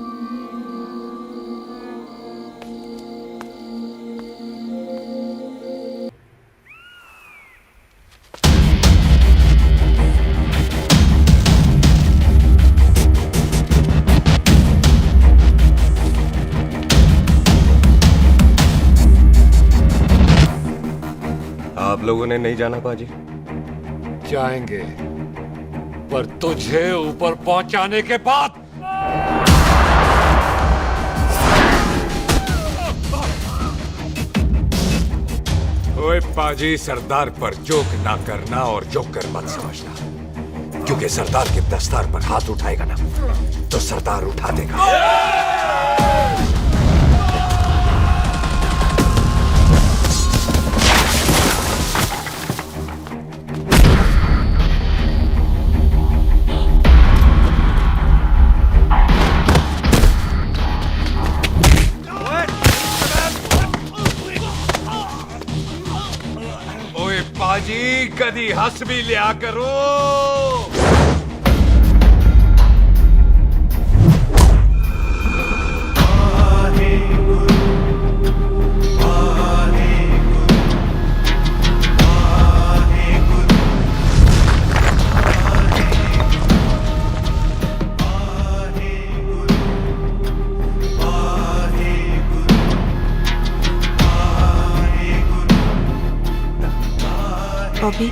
आप लोगों ने नहीं जाना पाजी? जाएंगे, पर तुझे ऊपर पहुंचाने के बाद। ओए पाजी, सरदार पर जोक ना करना और जोकर मत समझना, क्योंकि सरदार के दस्तार पर हाथ उठाएगा ना तो सरदार उठा देगा। पाजी, कदी हंस भी लिया करो। बॉबी,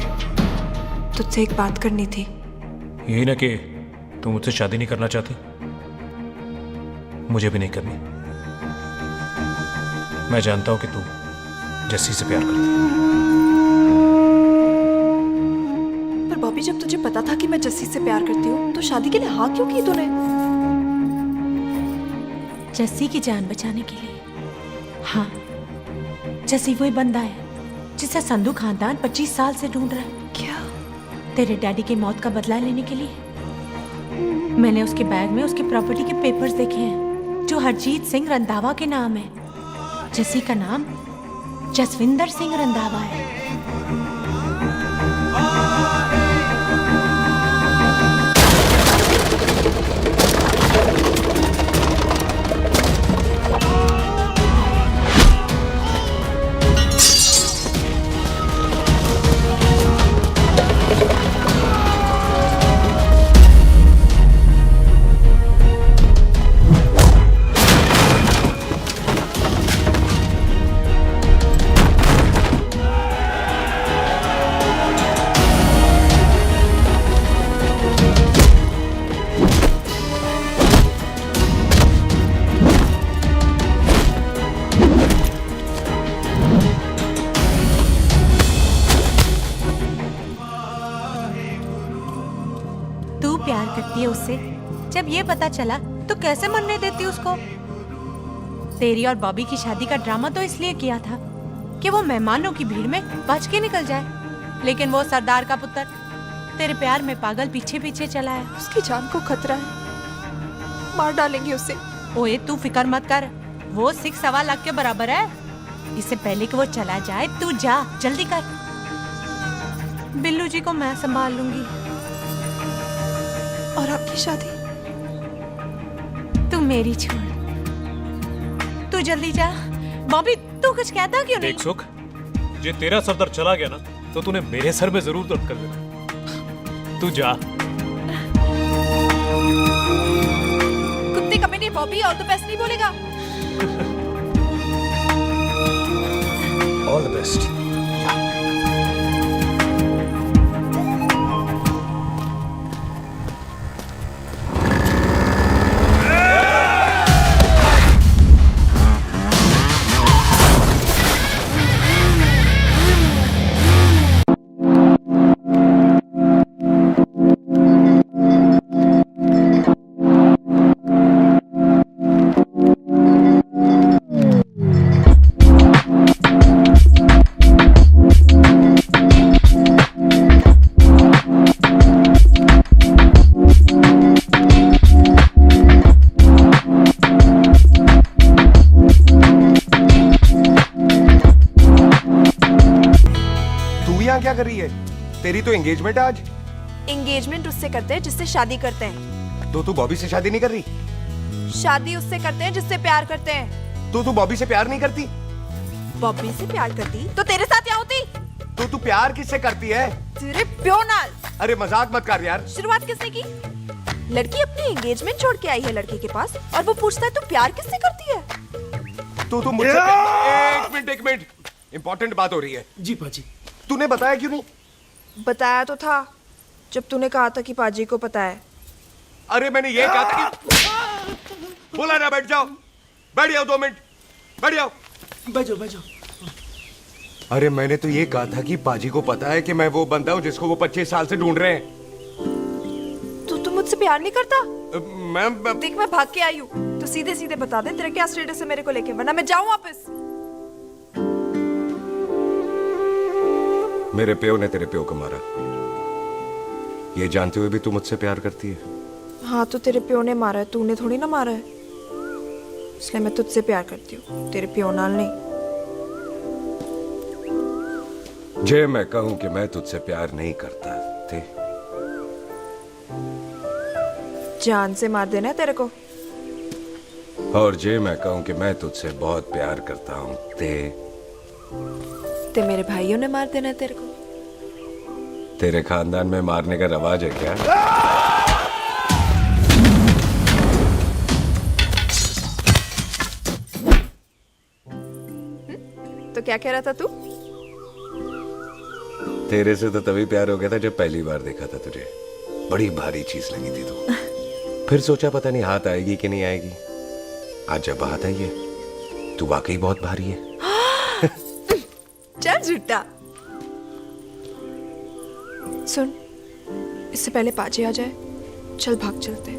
तुझसे एक बात करनी थी। यही ना कि तू मुझसे शादी नहीं करना चाहती, मुझे भी नहीं करनी। मैं जानता हूं कि तू जस्सी से प्यार करती है। पर बॉबी, जब तुझे पता था कि मैं जस्सी से प्यार करती हूँ तो शादी के लिए हाँ क्यों की तूने? जस्सी की जान बचाने के लिए। हाँ, जस्सी वही बंदा है जिसे संधू खानदान 25 साल से ढूंढ रहा है। क्या? तेरे डैडी की मौत का बदला लेने के लिए। मैंने उसके बैग में उसकी प्रॉपर्टी के पेपर्स देखे हैं जो हरजीत सिंह रंधावा के नाम है। जस्सी का नाम जसविंदर सिंह रंधावा है। प्यार करती है उससे। जब ये पता चला तो कैसे मनने देती उसको? तेरी और बॉबी की शादी का ड्रामा तो इसलिए किया था कि वो मेहमानों की भीड़ में बच के निकल जाए, लेकिन वो सरदार का पुत्र तेरे प्यार में पागल पीछे पीछे चला है। उसकी जान को खतरा है, मार डालेंगे उसे। ओए तू फिक्र मत कर, वो 6.25 लाख के बराबर है। इससे पहले कि वो चला जाए तू जा, जल्दी कर। बिल्लू जी को मैं संभाल लूंगी। और आपकी शादी? तू मेरी छोड़, तू जल्दी जा। बॉबी तू कुछ कहता क्यों नहीं? देख सुख, जे तेरा सरदार चला गया ना तो तूने मेरे सर में जरूर दर्द कर देना। तू जा। कुत्ते कमीने बॉबी और तो बेस्ट नहीं बोलेगा। All the best. क्या कर रही है? तेरी तो एंगेजमेंट है आज। एंगेजमेंट उससे करते हैं जिससे शादी करते हैं। तो तू बॉबी से शादी नहीं कर रही? शादी उससे करते हैं जिससे प्यार करते हैं। तो तू बॉबी से प्यार नहीं करती? बॉबी से प्यार करती तो तेरे साथ क्या होती? तो तू प्यार किससे करती है? तेरे प्यो नाल। अरे मजाक मत कर यार। शुरुआत किसने की? लड़की अपनी एंगेजमेंट छोड़ के आई है लड़के के पास और वो पूछता है तू प्यार किससे करती है? तो तू मुझसे एक मिनट इंपॉर्टेंट बात हो रही है। जी पाजी। तूने बताया क्यों नहीं? बताया तो था जब तूने कहा था कि पाजी को पता है। अरे मैंने ये कहा था कि बोला ना बैठ जाओ 2 मिनट बैठ जाओ। बैठ जाओ। अरे मैंने तो ये कहा था कि पाजी को पता है कि मैं वो बंदा हूँ जिसको वो 25 साल से ढूंढ रहे हैं। तू मुझसे प्यार नहीं करता? मैं देख मैं भाग के आई हूँ तो सीधे सीधे बता दे तेरा क्या स्टेटस है मेरे को लेके, वरना मैं जाऊँ वापस। मेरे प्यो ने तेरे प्यो को मारा, ये जानते हुए भी तू मुझसे प्यार करती है? हाँ तो तेरे प्यो ने मारा है, तूने थोड़ी ना मारा है, इसलिए मैं तुझसे प्यार करती हूँ, तेरे प्यो नाल नहीं। जे मैं कहूं कि मैं तुझसे प्यार नहीं करता थे, जान से मार देना है तेरे को। और जे मैं कहूं कि मैं तुझसे बहुत प्यार करता हूं ते मेरे भाइयों ने मार देना है तेरे को। तेरे खानदान में मारने का रवाज है क्या? तो क्या कह रहा था तू? तेरे से तो तभी प्यार हो गया था जब पहली बार देखा था तुझे, बड़ी भारी चीज लगी थी तू। फिर सोचा पता नहीं हाथ आएगी कि नहीं आएगी, आज जब हाथ आई है तू वाकई बहुत भारी है। चल झूठा। सुन, इससे पहले पाजी आ जाए, चल भाग चलते।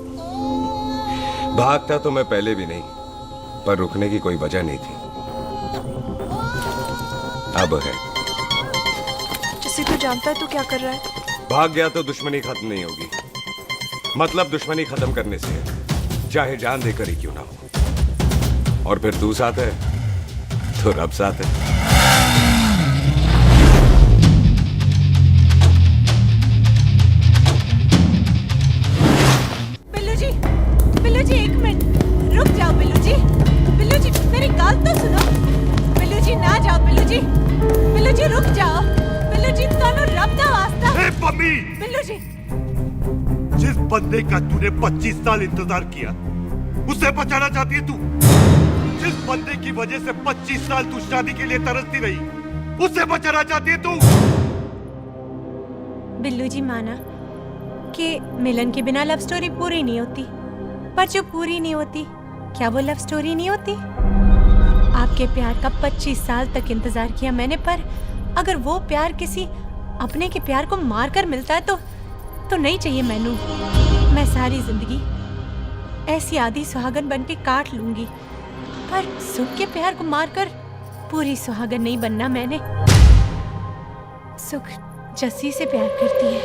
भागता तो मैं पहले भी नहीं, पर रुकने की कोई वजह नहीं थी, अब है। जैसे तू जानता है तू क्या कर रहा है। भाग गया तो दुश्मनी खत्म नहीं होगी, मतलब दुश्मनी खत्म करने से है, चाहे जान देकर ही क्यों ना हो। और फिर तू साथ है तो रब साथ है। बिल्लू जी 1 मिनट रुक जाओ। बिल्लू जी मेरी बात तो सुनो। बिल्लू जी ना जाओ। बिल्लू जी रुक जाओ। बिल्लू जी ਤੁਹਾਨੂੰ रब दा वास्ता। ए पम्मी, बिल्लू जी जिस बंदे का तूने 25 साल इंतजार किया उससे बचाना चाहती है तू? जिस बंदे की वजह से 25 साल तू शादी के लिए तरसती रही उससे बचाना चाहती है तू? बिल्लू जी माना कि मिलन के बिना लव स्टोरी पूरी नहीं होती, पर जो पूरी नहीं होती क्या वो लव स्टोरी नहीं होती? आपके प्यार का 25 साल तक इंतजार किया मैंने, पर अगर वो प्यार किसी अपने के प्यार को मार कर मिलता है तो नहीं चाहिए मैनू। मैं सारी जिंदगी ऐसी आधी सुहागन बन के काट लूंगी, पर सुख के प्यार को मारकर पूरी सुहागन नहीं बनना मैंने। सुख जस्सी से प्यार करती है।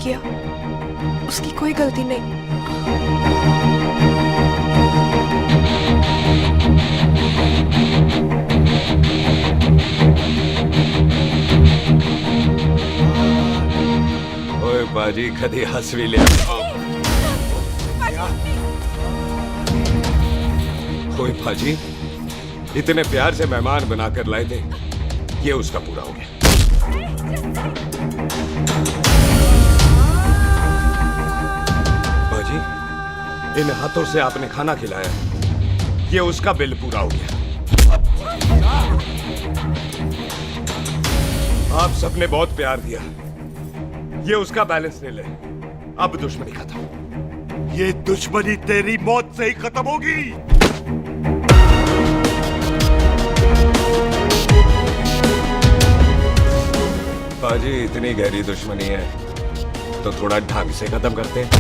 किया, उसकी कोई गलती नहीं। ओए बाजी कदी हंस भी लिया। ओए बाजी इतने प्यार से मेहमान बनाकर लाए थे, ये उसका पूरा हो गया। बाजी इन हाथों से आपने खाना खिलाया, ये उसका बिल पूरा हो गया। आप सबने बहुत प्यार दिया, ये उसका बैलेंस ले ले। अब दुश्मनी खत्म। ये दुश्मनी तेरी मौत से ही खत्म होगी। बाजी इतनी गहरी दुश्मनी है तो थोड़ा ढंग से खत्म करते हैं।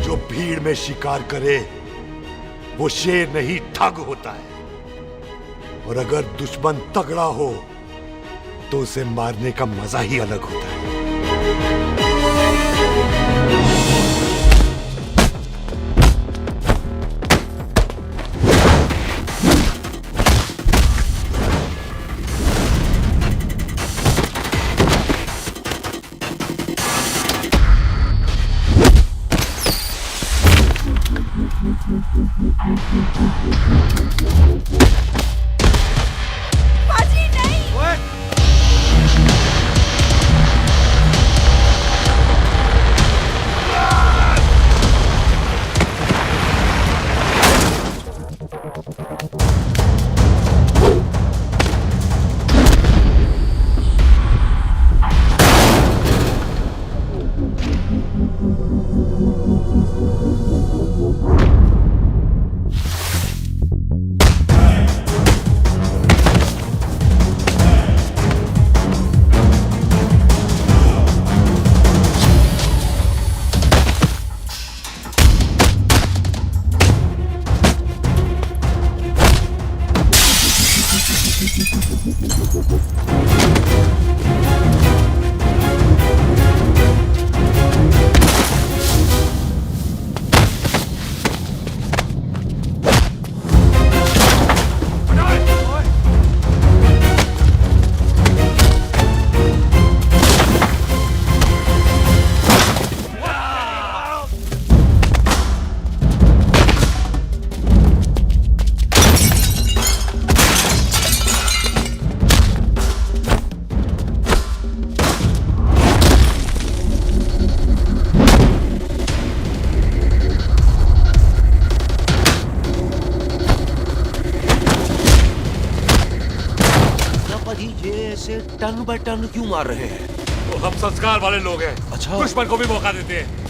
जो भीड़ में शिकार करे वो शेर नहीं ठग होता है, और अगर दुश्मन तगड़ा हो तो उसे मारने का मजा ही अलग होता है। टन बाय टन क्यों मार रहे हैं? तो हम संस्कार वाले लोग हैं। अच्छा। दुश्मन को भी मौका देते हैं।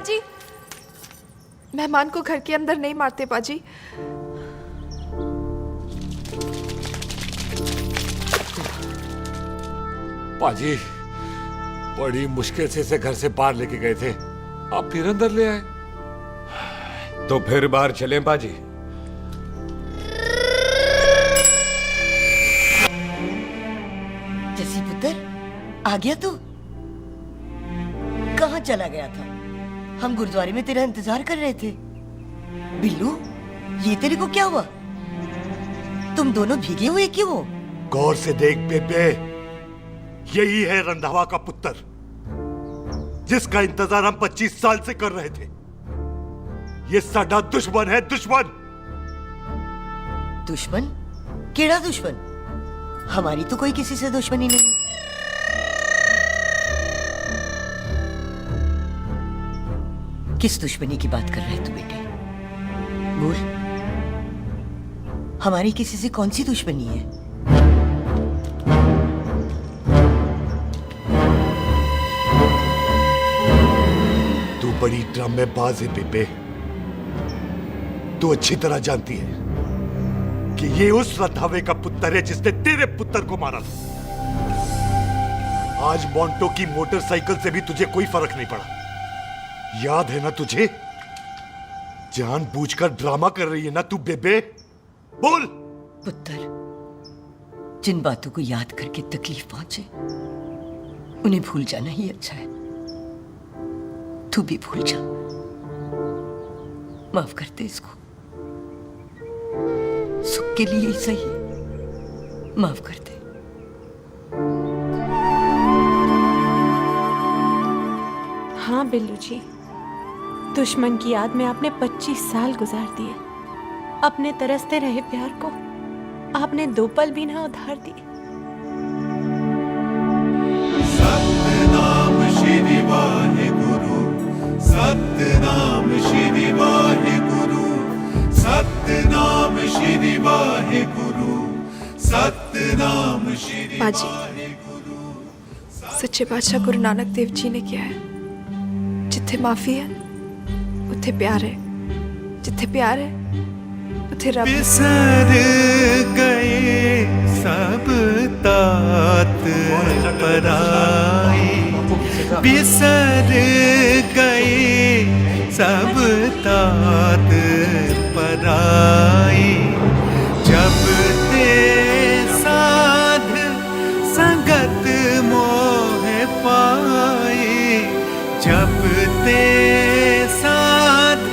पाजी, मेहमान को घर के अंदर नहीं मारते पाजी। पाजी, बड़ी मुश्किल से इसे घर से बाहर लेके गए थे, आप फिर अंदर ले आए। तो फिर बाहर चलें पाजी। जसी पुत्र, आ गया तू? कहाँ चला गया था? हम गुरुद्वारे में तेरा इंतजार कर रहे थे। बिल्लू, ये तेरे को क्या हुआ? तुम दोनों भीगे हुए क्यों हो? गौर से देख बेबे, यही है रंधावा का पुत्र, जिसका इंतजार हम 25 साल से कर रहे थे। ये साडा दुश्मन है, दुश्मन। दुश्मन? केड़ा दुश्मन? हमारी तो कोई किसी से दुश्मनी नहीं। किस दुश्मनी की बात कर रहे तू बेटे? बोल, हमारी किसी से कौन सी दुश्मनी है? तू बड़ी ड्रामेबाज है बेबे। तू अच्छी तरह जानती है कि ये उस रंधावे का पुत्र है जिसने तेरे पुत्र को मारा था। आज मोंटो की मोटरसाइकिल से भी तुझे कोई फर्क नहीं पड़ा। याद है ना तुझे? जानबूझकर ड्रामा कर रही है ना तू बेबे? बोल। पुत्र, जिन बातों को याद करके तकलीफ पहुंचे उन्हें भूल जाना ही अच्छा है। तू भी भूल जा। माफ कर दे इसको, सुख के लिए ही सही, माफ कर दे। हाँ बिल्लू जी, दुश्मन की याद में आपने 25 साल गुजार दिए। अपने तरसते रहे प्यार को आपने 2 पल भी ना उधार दिए। सतनाम श्री वाहेगुरु, सतनाम श्री वाहेगुरु, सतनाम श्री वाहेगुरु, सतनाम श्री पाजी, सच्चे बादशाह गुरु नानक देव जी ने किया है, जिथे माफी है उथे प्यार है, जिथे प्यार है उथे रब। बिसर गए सब तात पराए, बिसर गए सब तात पराए। जब ते साध संगत मोह पाए, जब ते साध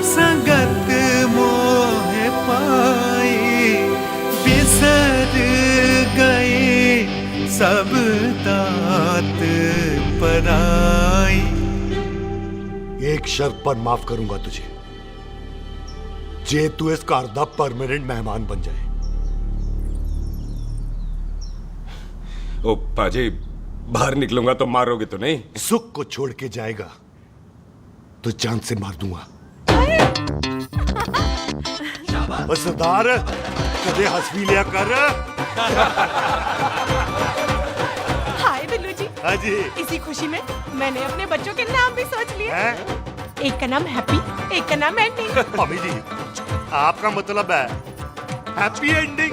संगत मोह पाए, बिसर गए सब तात पराए। एक शर्त पर माफ करूंगा तुझे, जे तू इस घर दा परमानेंट मेहमान बन जाए। ओ पाजी, बाहर निकलूंगा तो मारोगे तो नहीं? सुख को छोड़ के जाएगा तो जान से मार दूंगा। सरदार, कदे हंस भी लिया कर। हाय बिल्लू जी। हाँ जी। इसी खुशी में मैंने अपने बच्चों के नाम भी सोच लिए। एक का नाम हैप्पी, एक का नाम एंडिंग। अभी जी, आपका मतलब है हैप्पी एंडिंग।